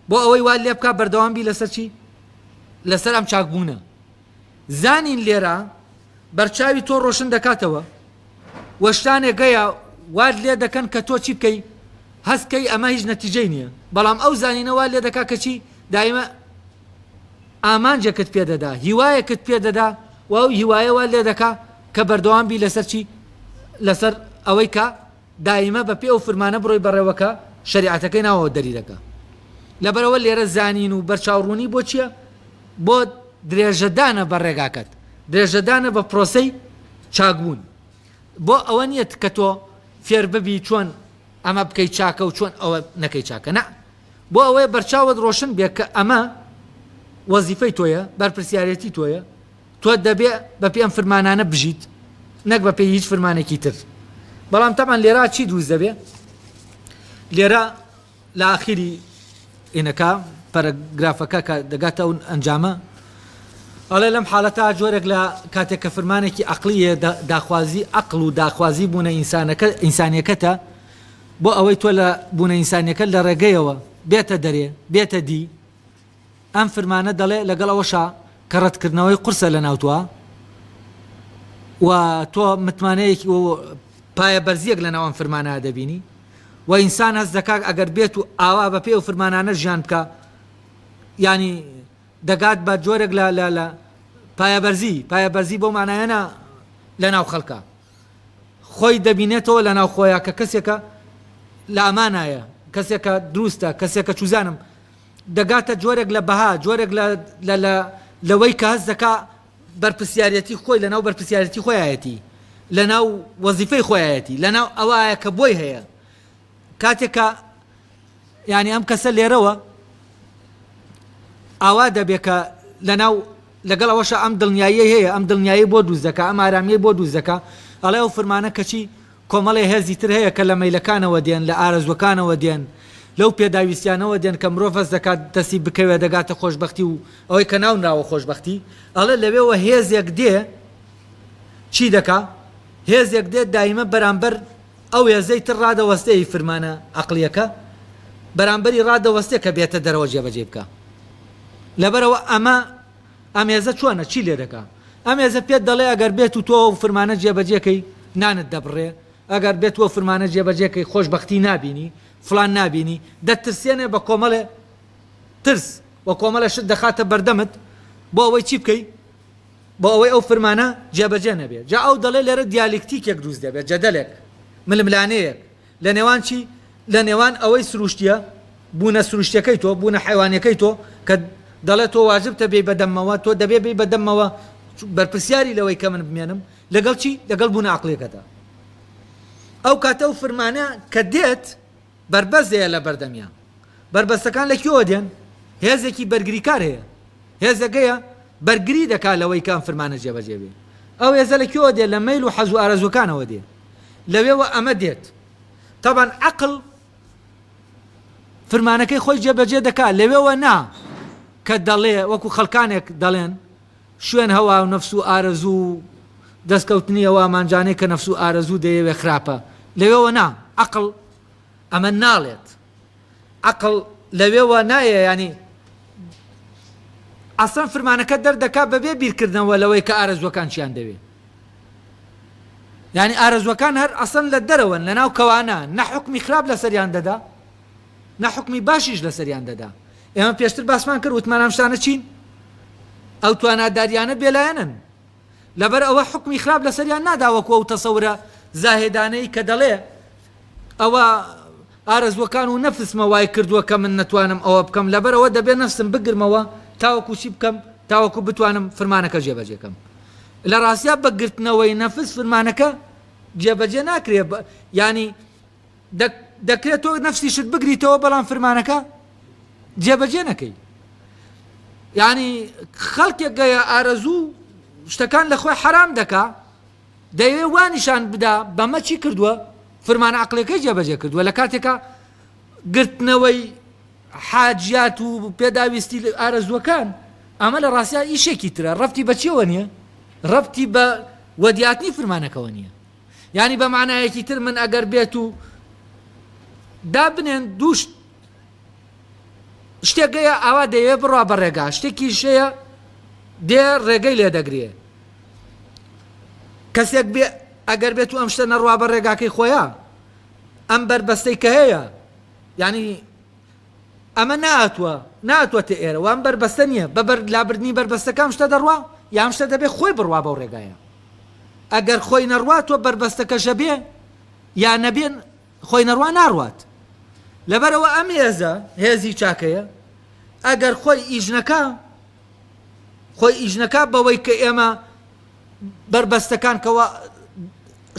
بۆ ئەوەی وا لێ بکە بەردەوامبی لەسەر چی؟ لەسەر ئەم چاکبوونە زانین لێرە بەرچاوی تۆ ڕۆشن دەکاتەوە وەشتانێک گەیە واد لێ دەکەن کە تۆ چی بکەی هەستکەی ئەمە هیچ نەتیجەی نییە بەڵام ئەو زانینە وا لێ دەکا کە چی دایمە ئامانجێکت پێدەدا هیوایەکت پێدەدا و ئەو هیوایە وا لێ دەکا کە بەردەوامبی لەسەر چی لەسەر ئەوەی کە دایمە بە پێ ئەو فرمانە بڕۆی بەڕێوەکە شریعەتەکەی ناوەوە دەری دەکا لەبەرەوە لێرە زانین و بەرچاوڕوونی بۆ چییە؟ بۆ درێژەدانە بە ڕێگاکەت درێژەدانە بە پرۆسەی چاکبوون بۆ ئەوە نیەت کە تۆ فێر ببی چۆن ئەمە بکەیت چاکە و چۆن ئەوە نەکەی چاکە نە بۆ ئەوەیە بەرچاوت ڕۆشن بێ کە ئەمە وەزیفەی تۆیە بەرپرسیارەتی تۆیە تۆ دەبێ بە پێ ئەم فرمانانە بژیت نەک بە پێی هیچ فرمانێکی تر بەڵام تەمان لێرە چی دروست دەبێ لێرە لە ئاخری ئینەکە پەرەگرافەکە کە دەگاتە ئەو ئەنجامە ئەڵێ لەم حاڵەتە جۆرێک لە کاتێک کە فرمانێکی عەقلیە داخوازی عەقڵ و داخوازی بوونە ئینسانیەکەتە بۆ ئەوەی تۆ لە بوونە ئینسانیەکە لە ڕێگەیەوە بێتە دەرێ بێتە دی ئەم فرمانە دەڵێ لەگەڵ ئەوەشە کە ڕەتکردنەوەی قورسە لە ناوتوە و تۆ متمانەیەکی پایە بەرزیەک لە ناو ئەم فرمانە دەبینی و ئینسان هەست دەکات ئەگەر بێت و ئاوا بە پێ و فرمانانە ژیان بکە ینی دەگات بە جۆرێک لە پایە بەرزی بۆ مانایەنە لە ناو خەڵکە خۆی دەبینێتەوە لە ناو خۆیە کە کەسێکە لە ئامانایە کەسێکە دروستە کەسێکە چوزانم دەگاتە جۆرێک لە بەها جۆرێک لەوەی کە هەست دەکا بەرپرسیارەتی خۆی لە ناو بەرپرسیارەتی خۆیایەتی لە ناو وەزیفەی خۆیایەتی لە ناو ئەوایە کە بۆی هەیە کاتێکە ینی ئەم کەسە لێرەوە ئاوا دەبێ کە لە ناو لەگەڵ ئەوەشە ئەم دڵنیایی هەیە ئەم دڵنیایی بۆ دروست دەکا ئەم ئارامیەی بۆ دروست دەکا ئەڵێ ئەو فرمانە کەچی کۆمەڵی هێزی تر هەیە کە لە مەیلەکانەوە دێن لە ئارەزوەکانەوە دێن لەو پێداویستیانەوە دێن کە مرۆڤ هەست دەکات دەستی بکەوێ دەگاتە خۆشبەختی و ئەوەی کە ناونراوە خۆشبەختی ئەڵێ لەوێەوە هێزێک دێ چی دەکا هێزێک دێت دایمە بەرامبەر ئەو هێزەی تر ڕادەوەستەی فرمانە عەقلیەکە بەرامبەری ڕادەوەستێ کە بێتە دەرەوە جێبەجێ بکە لەبەرەوە ئەم هێزە چۆنە چی لێ دەکا ئەم هێزە پێت دەڵێ ئەگەر بێت و تۆ فرمانە جێبەجێکەی نانت دەبڕێ ئەگەر بێت وە فرمانە جێبەجێکەی خۆشبەختی نابینی فلان نابینی دەترسێنێ بە کۆمەڵێ ترس وە کۆمەڵە شت دەخاتە بەردەمت بۆ ئەوەی چی بکەی بۆ ئەوەی ئەو فرمانە جێبەجێ نەبێت جا ئەو دەڵێ لێرە دیالکتیکێک دروست دەبێت جەدەلێک ململانەیەک لە نێوان چی لە نێوان ئەوەی سروشتیە بوونە سروشتەکەی تۆ بوونە حیوانەکەی تۆ کە دەڵێت تۆ واجبتە بێ بەدەمەوە تۆ دەبێ بێ بەدەمەوە بەرپرسیاری لەوەی کە من بمێنم لەگەڵ چی لەگەڵ بوونە عەقلیەکەتە ئەو کاتە و فرمانە کە دێت بربەزەیە لە بەردەمیان بربەستەکان لەکوێوە دێن هێزێکی بەرگریکار هەیە هێزەکەیە بەرگری دەکات لەوەی کام فرمانە جێبەجێ بێ ئەو هێزە لەکوێوە دێت لە مەیل و حەز و ئارەزوەکانەوە دێت لەوێوە ئەمە دێت تەبەن عەقڵ فرمانەکەی خۆی جێبەجێ دەکات لەوێوە نا کە دەڵێ وەکو خەڵکانێک دەڵێن شوێن هەوا و نەفس و ئارەزوو دەستکەوتنی ئەوە مانجانەی کە نەفس و ئارەزوو دەیەوێ خراپە لەوێوە نا عەقڵ ئەمە ناڵێت عەقڵ لەوێوە نایە ینی ئەسڵەن فرمانەکە دەردەکات بەبێ بیرکردنەوە لەوەی کە ئارەزوەکان چیان دەوێت ینی ئارەزوەکان هەر ئەسڵەن لە دەرەوەن لە ناو کەوانە نە حوکمی خراپ لەسەریان دەدا نە حوکمی باشیش لەسەریان دەدا ئێمە پێشتر باسمان کرد وتمان ئەم شتانە چین ئەو تواناداریانە بێلایەنن لەبەر ئەوە حوکمی خراپ لەسەریان ناداوەکو ئەو تەسەورە زاهێدانەی کە دەڵێ ئەوە ئارەزوەکان و نەفسمە وای کردووە کە من نەتوانم ئەوە بکەم لەبەرەوە دەبێت نەفسم بگرمەوە تاوەکو چی بکەم تاوەکو بتوانم فرمانەکە جێبەجێکەم لە ڕاستیا بەگرتنەوەی نەفس فرمانەکە جێبەجێ ناکرێ ینی دەکرێت تۆ نەفسی شت بگریتەوە بەڵام فرمانەکە جێبەجێ نەکەی ینی خەڵکێک گەیە ئارەزوو شتەکان لە خۆی حرام دەکا دەیەوێ وانیشان بدا بەمە چی کردووە فرمانە عەقلەکەی جێبەجێ کردووە لە کاتێکە گرتنەوەی حاجیات و پێداویستی ئارەزوەکان ئەمە لە ڕاستیا ئیشێکی ترە ڕەفتی بە چیەوە نییە ڕەفتی بە وەدیاتنی فرمانەکەەوە نییە ینی بە معنایەکی تر من ئەگەر بێت و دابنێن دووشت شتێکگەیە ئاوا دەیەوێ بڕوا بە ڕێگا شتێکی شەیە دێ ڕێگەی لێ دەگرێ کەسێک بێ ئەگەر بێت و ئەم شتە نەڕوا بە ڕێگاکەی خۆیە ئەم بربەستەی کە هەیە ینی ئەمە ناتوەتە ئێرە وام بربەستە نییە بەبەر لابردنی بربەستەکان شتە دەڕوا یام شتە دەبێت خۆی بڕوا بەو ڕێگایە ئەگەر خۆی نەڕوا تۆ بربەستەکەشە بێ یا نەبێن خۆی نەڕوا ناڕوات لەبەرەوە ئەم هێزە هێزی چاکەیە ئەگەر خۆی ئیژنەکە خۆی ئیژنەکە بەوەی کە ئێمە بربەستەکان کەەوە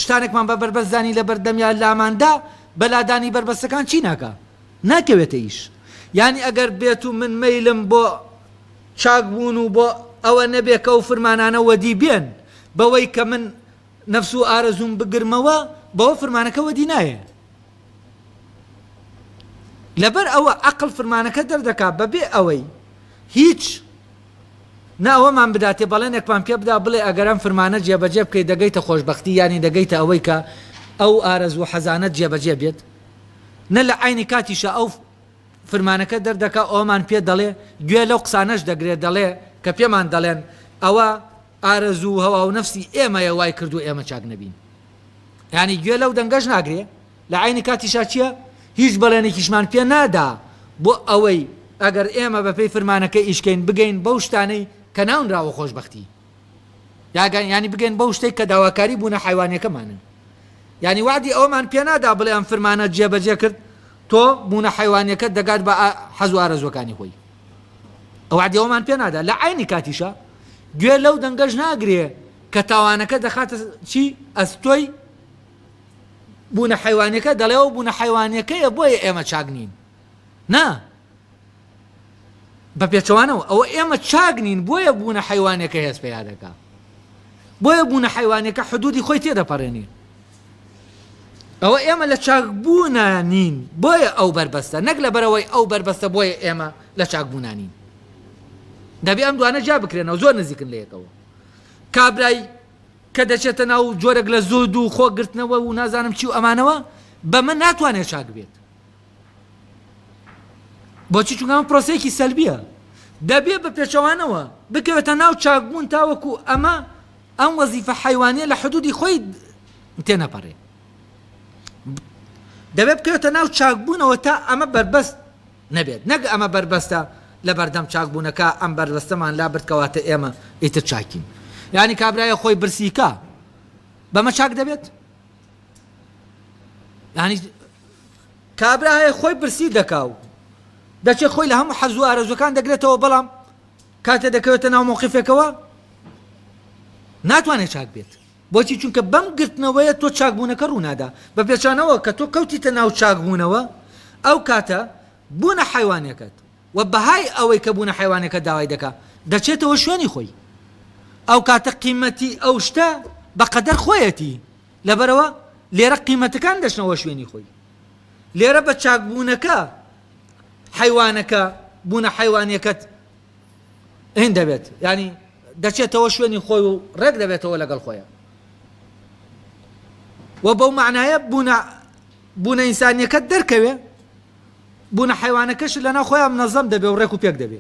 شتانێکمان بە بربەستدانی لە بەردەمیان لاماندا بەلادانی بربەستەکان چی ناکە ناکەوێتە ئیش یعنی ئەگەر بێت و من مەیلم بۆ چاکبوون و بۆ ئەوە نەبێ کە و فرمانانە وەدی بێن بەوەی کە من نەفس و ئارەزوم بگرمەوە بەوە فرمانەکە وەدی نایە لەبەر ئەوە عەقڵ فرمانەکە دەردەکات بەبێ ئەوەی هیچ ناوەمان بداتێ بەڵێنێکمان پێ بدا بڵێ ئەگەر ئەم فرمانە جێبەجێ بکەیت دەگەیتە خۆشبەختی یانی دەگەیتە ئەوەی کە ئەو ئارەز و حەزانەت جێبەجێ بێت نە لە عینی کاتیشە ئەو فرمانەکە دەردەکات ئەومان پێ دەڵێ گوێ لەو قسانەش دەگرێت دەڵێ کە پێمان دەڵێن ئەوە ئارەز و هەوا و نەفسی ئێمەیە وای کردو ئێمە چاک نەبین یعنی گوێ لەو دەنگەش ناگرێ لە عینی کاتیشا چییە هیچ بەڵێنێکیشمان پێ نادا بۆ ئەوەی ئەگەر ئێمە بەپێی فرمانەکە ئیشکەین بگەین بەو شتانەی کە ناونراوە خۆشبەختی ینی بگەین بەو شتێک کە داواکاری بوونە حیوانیەکەمانن ینی وعدی ئەومان پێ نادا بڵێ ئەم فرمانە جێبەجێ کرد تۆ بوونە حیوانیەکە دەگات بە حەز و ئارەزوەکانی خۆی ئەو وعدی ئەومان پێ نادا لە عینی کاتیشە گوێ لەو دەنگەش ناگرێ کە تاوانەکە دەخاتە چی ئەستۆی بوونە حیوانیەکە دەڵێەوە بوونە حیوانیەکەیە بۆیە ئێمە چاک نین نا بە پێچەوانەوە ئەوە ئێمە چاک نین بۆیە بوونە حیوانیەکە هێز پێیا دەکا بۆیە بوونە حیوانیەکە حدودی خۆی تێدەپەڕێنی ئەوە ئێمە لە چاکبوونە نین بۆیە ئەو بربەستە نەک لە بەرەوەی ئەو بربەستە بۆیە ئێمە لە چاکبوونە نین دەبێ ئەم دوانە جا بکرێنەوە زۆر نزیکن لە یەکەوە کابرای کە دەچێتە ناو جۆرەك لە زۆد و خۆگرتنەوە و نازانم چی و ئەمانەوە بە من ناتوانێت چاک بێت بۆچی چونکە ئەمە پرۆسەیەکی سەلبیە دەبێ بە پێچەوانەوە بکەوێتە ناو چاکبوون تاوەکو ئەمە ئەم وەزیفە حیوانیە لە حدودی خۆی تێنەپەڕێ دەبێ بکەوێتە ناو چاکبوونەوە تا ئەمە بربەست نەبێت نەک ئەمە بربەستە لە بەردەم چاکبوونەکە ئەم بربەستەمان لا بردکەواتە ئێمە ئیتر چاکین یعنی کابرایە خۆی برسیکە بەمە چاک دەبێت ینی کابرایە خۆی برسی دەکاو دەچێت خۆی لە هەموو حەز و ئارەزوەکان دەگرێتەوە بەڵام کاتێ دەکەوێتە ناو موقیفێکەوە ناتوانێت چاک بێت بۆچی چونکە بەم گرتنەوەیە تۆ چاکبوونەکە ڕوونادا بە پێچانەوە کە تۆ کەوتیتە ناو چاکبوونەوە ئەو کاتە بوونە حیوانەکەت و بەهای ئەوەی کە بوونە حیوانەکە داوای دەکا دەچێتەوە شوێنی خۆی ئەو کاتە قیمەتی ئەو شتە بەقەدەر خۆیەتی لەبەرەوە لێرە قیمەتەکان دەچنەوە شوێنی خۆی لێرە بە چاکبوونەکە حیوانەکە بوونە حیوانیەکەت هین دەبێت ینی دەچێتەوە شوێنی خۆی و ڕێک دەبێتەوە لەگەڵ خۆیە و بەو معنایە بوونە ئینسانیەکەت دەرکەوێ بوونە حیوانەکەش لەناو خۆیان منەظەم دەبێ و ڕێک و پێک دەبێ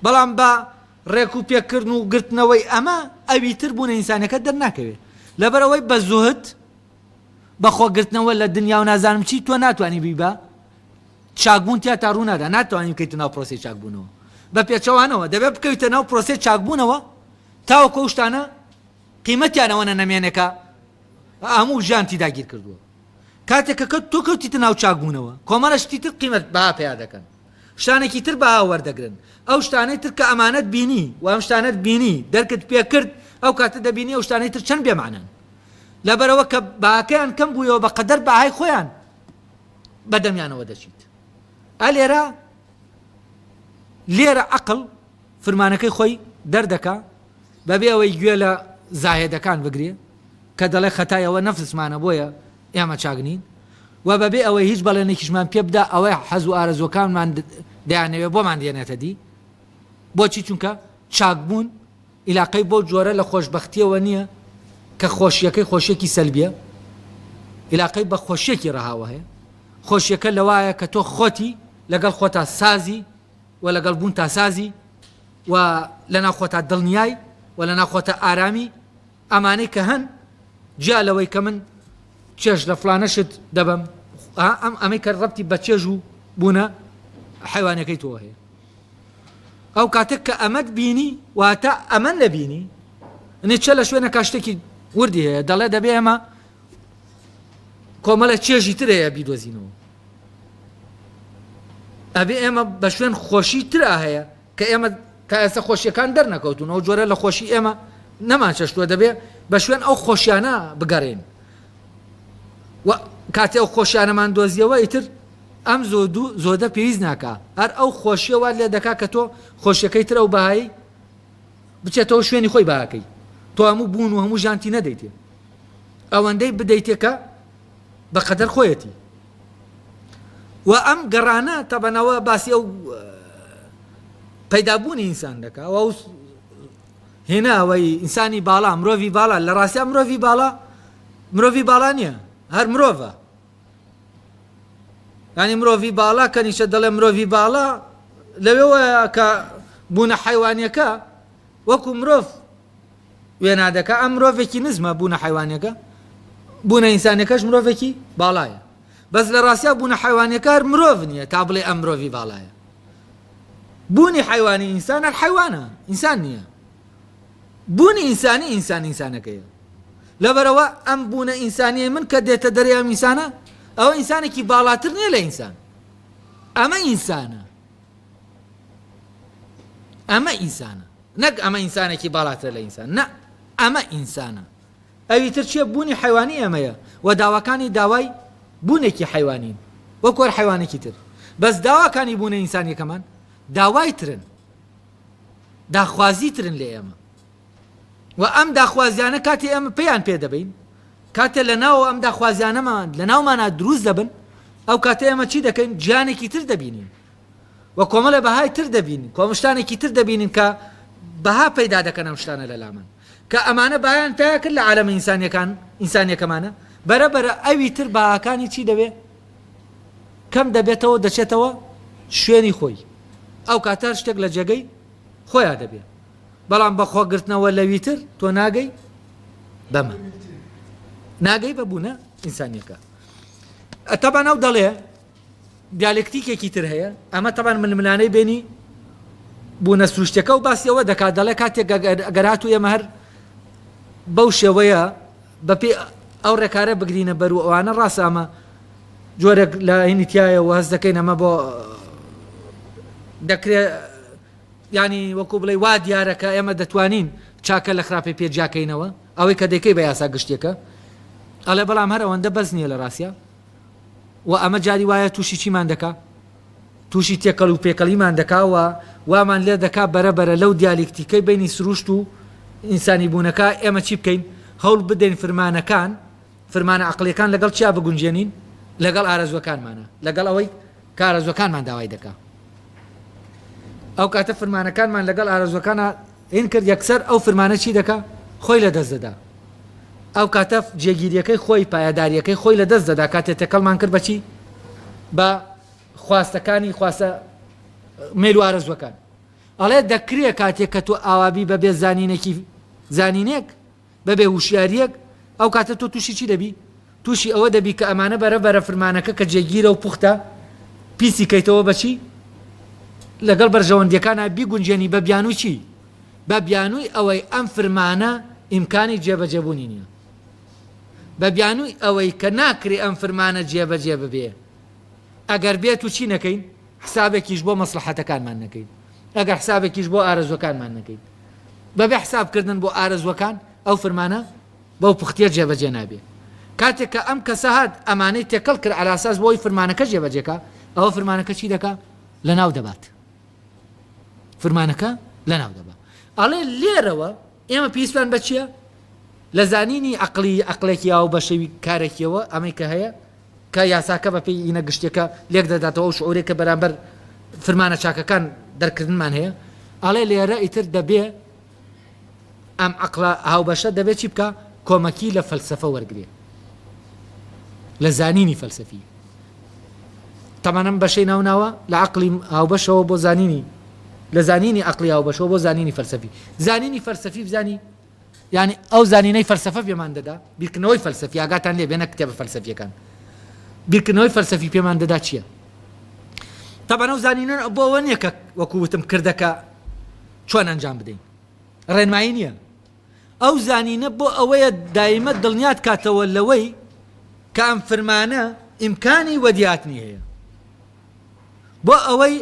بەڵام بە ڕێک و پێکردن و گرتنەوەی ئەمە ئەویتر بوونە ئینسانەکەت دەرناکەوێ لەبەرەوەی بە زوهد بە خۆگرتنەوە لە دنیا و نازانم چی تۆ ناتوانانی بی بە چاکبوون تیا تا ڕوونادا ناتوانانی بکەیتە ناو پرۆسی چاکبوونەوە بە پێچەوانەوە دەبێت بکەویتە ناو پرۆسی چاکبوونەوە تاوەکو ئەو شتانە قیمەتیانەوەنە نەمێنێکە هەموو ژیان تیدا گیر کردووە کاتێکە تۆ کەوتیتە ناو چاکبوونەوە کۆمەڵە شتی تر قیمەت بەها پێیا دەکەن شتانێکی تر بەها وەردەگرن ئەو شتانەی تر کە ئەمانەت بینی و ئەم شتانەت بینی دەرکت پێ کرد ئەو کاتە دەبینی ئەو شتانەی تر چەند بێمانن لەبەرەوە کە باکەیان کەم بوویەوە بەقەدەر بەهای خۆیان بەدەمیانەوە دەچیت لێرە عەقڵ فرمانەکەی خۆی دەردەکا بەبێ ئەوەی گوێ لە زاهێدەکان بگرێ کە دەڵێ خەتایەوە نەفسمانە بۆیە ئێمە چاکنین و بەبێ ئەوەی هیچ بەڵێنێکیشمان پێ بدا ئەوەی حەز و ئارەزوەکانمان دەیانەوێ بۆمان دێنێتە دی بۆچی چونکە چاکبوون عیلاقەی بۆ جۆرە لە خۆشبەختیەوە نییە کە خۆشیەکەی خۆشیێکی سەلبیە عیلاقەی بە خۆشیێکی ڕەهاوە هەیە خۆشیەکە لەوایە کە تۆ خۆتی لەگەڵ خۆتا سازی و لەگەڵ بوون تا سازی و لەناو خۆتا دڵنیای و لەناو خۆتا ئارامی ئەمانەی کە هەن جا لەوەی کە من چێژ لە فلانەشت دەبم ئەمەی کە ڕەبتی بە چێژ و بوونە حیوانەکەی تۆ هەیە ئەو کاتێک کە ئەمەت بینی واتە ئەمە نەبینی ئەنێ چە لە شوێنە کاشتێکی وردی هەیە دەڵێ دەبێ ئەمە کۆمەڵە چێژی تر هەیە بیدۆزینەوە ئەبێ ئێمە بە شوێن خۆشی ترا هەیە کە ئێمە تا ئێستا خۆشیەکان دەرنەکەوتون ئەو جۆرە لە خۆشی ئێمە نەمان چەشتووە دەبێ بە شوێن ئەو خۆشیانە بگەڕێن و کاتێ ئەو خۆشیانەمان دۆزیەوە ئیتر ئەم زۆدە پێویست ناکا هەر ئەو خۆشیەوە لێ دەکا کە تۆ خۆشیەکەی تر ئەو بەهایی بچێتەوە شوێنی خۆی باکەی تۆ هەموو بوون و هەموو ژانتی نەدەیتێ ئەوەندەی بدەیتێکە بەقەدەر خۆیەتی و ئەم گەڕانە تەبەنەوە باسی ئەو پەیدابوونی ئینسان دەکا و ئەو هێنا ئەوەی ئینسانی باڵا مرۆڤی باڵا لە ڕاستیان مرۆڤی باڵا نییە هەر مرۆڤە ینی مرۆڤی باڵا کە نیشە دەڵێ مرۆڤی باڵا لەوێوە کە بوونە حیوانیەکە وەکو مرۆڤ وێنا دەکا ئەم مرۆڤێکی نزمە بوونە حیوانیەکە بوونە ئینسانەکەش مرۆڤێکی باڵایە بەس لە ڕاستیا بوونە حیوانیەکە هەر مرۆڤ نییە تا بڵێ ئەم مرۆڤی باڵایە بوونی حیوانی ئینسان هەر حیوانە ئینسان نییە بوونی ئینسانی ئینسانەکەیە لەبەرەوە ئەم بوونە ئینسانیە من کە دێتە دەرێ ئەم ئینسانە ئەوە ئینسانێکی باڵاتر نییە لە ئینسان ئەمە ئینسانە نەک ئەمە ئینسانێکی باڵاتر لە ئینسان نە ئەمە ئینسانە ئەوی تر چیە بوونی حیوانی ئەمەیە و داواکانی داوای بوونێکی حیوانین وەکو هەر حیوانێکی تر بەس داواکانی بوونە ئینسانیەکەمان داوای ترن داخوازی ترن لێ ئێمە و ئەم داخوازیانە کاتی ئێمە پێیان پێ دەبین کاتێ لە ناو ئەم داخوازیانەمان لە ناومانە دروست دەبن ئەو کاتێ ئێمە چی دەکەین گیانێکی تر دەبینین و کۆمەڵە بەهای تر دەبینین کۆمشتانێکی تر دەبینین کە بەها پەیدا دەکەن ئەم شتانە لە لامان کە ئەمانە بایان پێیا کرد لە عالەمە ئینسانیەکەمانە بەرەبەرە ئەوی تر باهاکانی چی دەبێ کەم دەبێتەوە دەچێتەوە شوێنی خۆی ئەو کاتە شتێک لە جێگەی خۆیان دەبێت بەڵام بە خۆگرتنەوە لەوی تر تۆ ناگەی بەمە ناگەی بەبوونە ئینسانیەکە تەبان ئەو دەڵێ دیالکتیکێکی تر هەیە ئەمە تەبان ململانەی بینی بوونە سروشتەکە و باسیەوە دەکات دەڵێ کاتێک گەرات و ئێمە هەر بەو شێوەیە بەپێ ئەو ڕێکارە بگرینە بەر و ئەوانە ڕاستە ئەمە جۆرێک لە هینیتیایە و هەز دەکەین ئەمە بۆ دەکرێت ینی وەکو بڵێ وا دیارەکە ئێمە دەتوانین چاکە لە خراپی پێجاکەینەوە ئەوەی کە دەکەی بە یاسا گشتێکە ئەڵێ بەڵام هەر ئەوەندە بەس نییە لە ڕاستە و ئەمە جاری وایە تووشی چیمان دەکا تووشی تێکەڵ و پێکەڵیمان دەکاوە وامان لێ دەکا بەرەبەرە لەو دیالکتیکەی بینی سروشت و ئینسانی بوونەکە ئێمە چی بکەین هەوڵ بدەین فرمانە عەقڵیەکان لەگەڵ چیا بگونجێنین لەگەڵ ئارەزوەکانمانە لەگەڵ ئەوەی کە ئارەزوەکانمان داوای دەکا ئەو کاتە فرمانەکانمان لەگەڵ ئارەزوەکانە هین کرد یەکسەر ئەو فرمانە چی دەکا خۆی لە دەست دەدا ئەو کاتە جێگیریەکەی خۆی پایەداریەکەی خۆی لە دەست دەدا کاتێ تێکەڵمان کرد بەچی بە خواستەکانی خواستە مێل و ئارەزوەکان ئەڵێ دەکرێت کاتێک کە تۆ ئاوابی بەبێ زانینێک بەبێ وشیاریەک ئەو کاتە تۆ تووشی چی دەبی تووشی ئەوە دەبی کە ئەمانە بەرەبەرە فرمانەکە کە جێگیرە و پوختە پیسی کەیتەوە بەچی لەگەڵ بەرژەوەندیەکانە بیگونجێنی بە بیانووی چی بە بیانووی ئەوەی ئەم فرمانە ئیمکانی جێبەجێبوونی نییە بە بیانووی ئەوەی کە ناکرێ ئەم فرمانە جێبەجێ ببێ ئەگەر بێت و چی نەکەین حسابێکیش بۆ مەسلحەتەکانمان نەکەین ئەگەر حسابێکیش بۆ ئارەزوەکانمان نەکەین بەبێ حسابکردن بۆ ئارەزوەکان ئەو فرمانە بەو پوختیە جێبەجێ نابێ کاتێک کە ئەم کەسە هات ئەمانەی تێکەڵ کرد عەلە ئاساس بۆی فرمانەکە جێبەجێکە ئەوە فرمانەکە چی دەکا لەناو دەبات فرمانەکە لەناو دەبات ئەڵێ لێرەوە ئێمە پێویستمان بە چییە لە زانینی عەقڵێکی یا و بە شێوی کارێکیەوە ئەمەی کە هەیە کە یاساکە بە پێی ئینە گشتێکە لێک دەداتەوە و شعورێکە بەرامبەر فرمانە چاکەکان دەرکردنمان هەیە ئەڵێ لێرە ئیتر دەبێ ئەم عەقڵە هاوبەشە دەبێت چی بکە کۆمەکی لە فەلسەفە وەرگێ لە زانینی فەلسەفی تەمانەم بەشەی ناوناوە لە عەقڵی هاوبەشەوە بۆ زانینی لە زانینی عەقڵی هاوبەشەوە بۆ زانینی فەلسەفی زانینی فەلسەفی بزانی یعنی ئەو زانینەی فەلسەفە پێمان دەدا بیرکردنەوەی فەلسەفی ئاگاتان لێ بێنە کتێبە فەلسەفیەکان بیرکردنەوەی فەلسەفی پێمان دەدا چییە تەبەنە ئەو زانینە بۆ ئەوە نییە کە وەکو وتم کردەکە چۆن ئەنجام بدەین ڕێنمایی نییە ئەو زانینە بۆ ئەوەیە دایمە دڵنیات کاتەوە لەوەی کە ئەم فرمانە ئیمکانی وەدیاتنی هەیە بۆ ئەوەی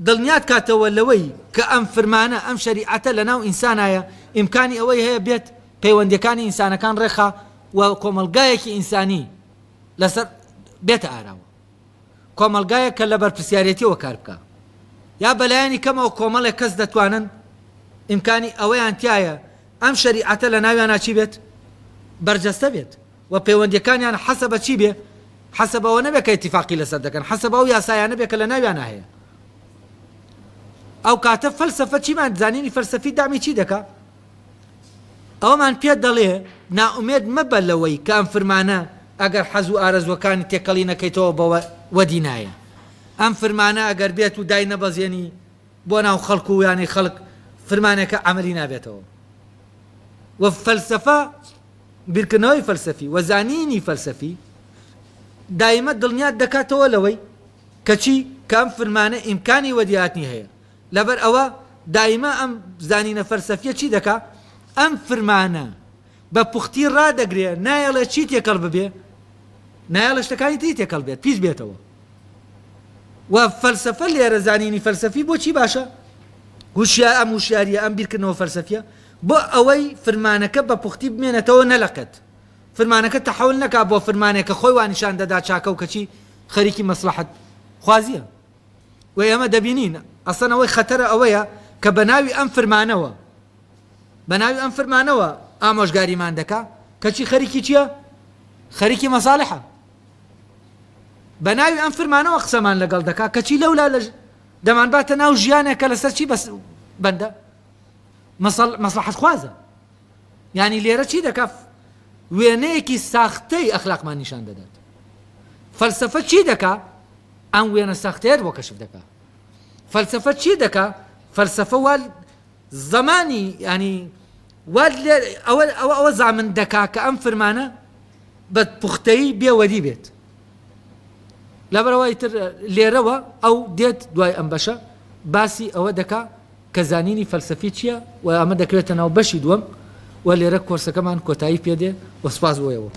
دڵنیات کاتەوە لەوەی کە ئەم فرمانە ئەم شەریعەتە لەناو ئینسانایە ئیمکانی ئەوەی هەیە بێت پەیوەندیەکانی ئینسانەکان ڕێخا و کۆمەلگایەکی ئینسانی لەسەر بێتە ئاراوە، کۆمەلگایە کە لە بەرپرسیارەتیەوە کار بکە، یا بەلایانی کەمەوە کۆمەڵێک کەس دەتوانن ئیمکانی ئەوەیان تایە ئەم شەریعەتە لە ناویانە چی بێت بەرجەستە بێت و پەیوەندیەکانیان حەسەبە چی بێ، حەسەبەوە نەبێت کە ئیتیفاقی لەسەر دەکەن، حەسەبە ئەو یاسایانە بێت کە لە ناویانە هەیە. ئەو کاتە فەلسەفە چیمان زانینی فەلسەفی دامی چی دەکا؟ ئەومان پێ دەڵێ ناومێد مەبە لەوەی کە ئەم فرمانە ئەگەر حەز و ئارەزوەکانی تێکەڵی نەکەیتەوە بەوە وەدی نایە، ئەم فرمانە ئەگەر بێت و دای نەبەزێنی بۆ ناو خەڵک و یانی خەڵک فرمانێکە عەمەلی نابێتەوە. و فەلسەفە بیرکردنەوەی فەلسەفی و زانینی فەلسەفی دایمە دڵنیات دەکاتەوە لەوەی کە چی کە ئەم فرمانە ئیمکانی وەدیهاتنی هەیە. لەبەر ئەوە دایمە ئەم زانینە فەلسەفیە چی دەکا؟ ئەم فرمانە بە پوختی ڕادەگرێ، نایەڵێ چی تێکەڵ ببێ، نایەڵە شتەکانی تری تێکەڵ بێت، پیس بێتەوە. و فەلسەفە لێرە زانینی فەلسەفی بۆچی باشە؟ ئەم وشیاریە ئەم بیرکردنەوە فەلسەفیە بۆ ئەوەی فرمانەکە بە پوختی بمێنێتەوە نەلەقێت، فرمانەکە تەحول نەکا بۆ فرمانێکە خۆی وانیشان دەدا چاکە و کەچی خەریکی مەسلحەت خوازیە. و ئێمە دەبینین ئەسڵەن ئەوەی خەتەرە ئەوەیە کە بەناوی ئەم فرمانەوە ئامۆژگاریمان دەکا کەچی خەریکی چییە؟ خەریکی مەساڵحە. بەناوی ئەم فرمانەوە قسەمان لەگەڵ دەکا کەچی لەولا دەمانباتە ناو ژیانێکە لەسەر چی بەس بەندە مەسلحەت خوازە. یعنی لێرە چی دەکا؟ وێنەیەکی ساختەی ئەخلاقمان نیشان دەدات. فەلسەفە چی دەکا؟ ئەم وێنە ساختەیەت بۆ کەشف دەکا. فەلسەفە چی دەکا؟ فەلسەفە وا زمانی ینی ئەوە زامن دەکا کە ئەم فرمانە بە پوختەیی بێوەدی بێت. لەبەرەوەی تر لێرەوە ئەو دێت دوای ئەم بەشە باسی ئەوە دەکا کە زانینی فەلسەفی چییە و ئەمە دەکرێتە ناو بەشی دووەم و لێرە کۆرسەکەمان کۆتایی پێدێ و سپاس بۆیەوە.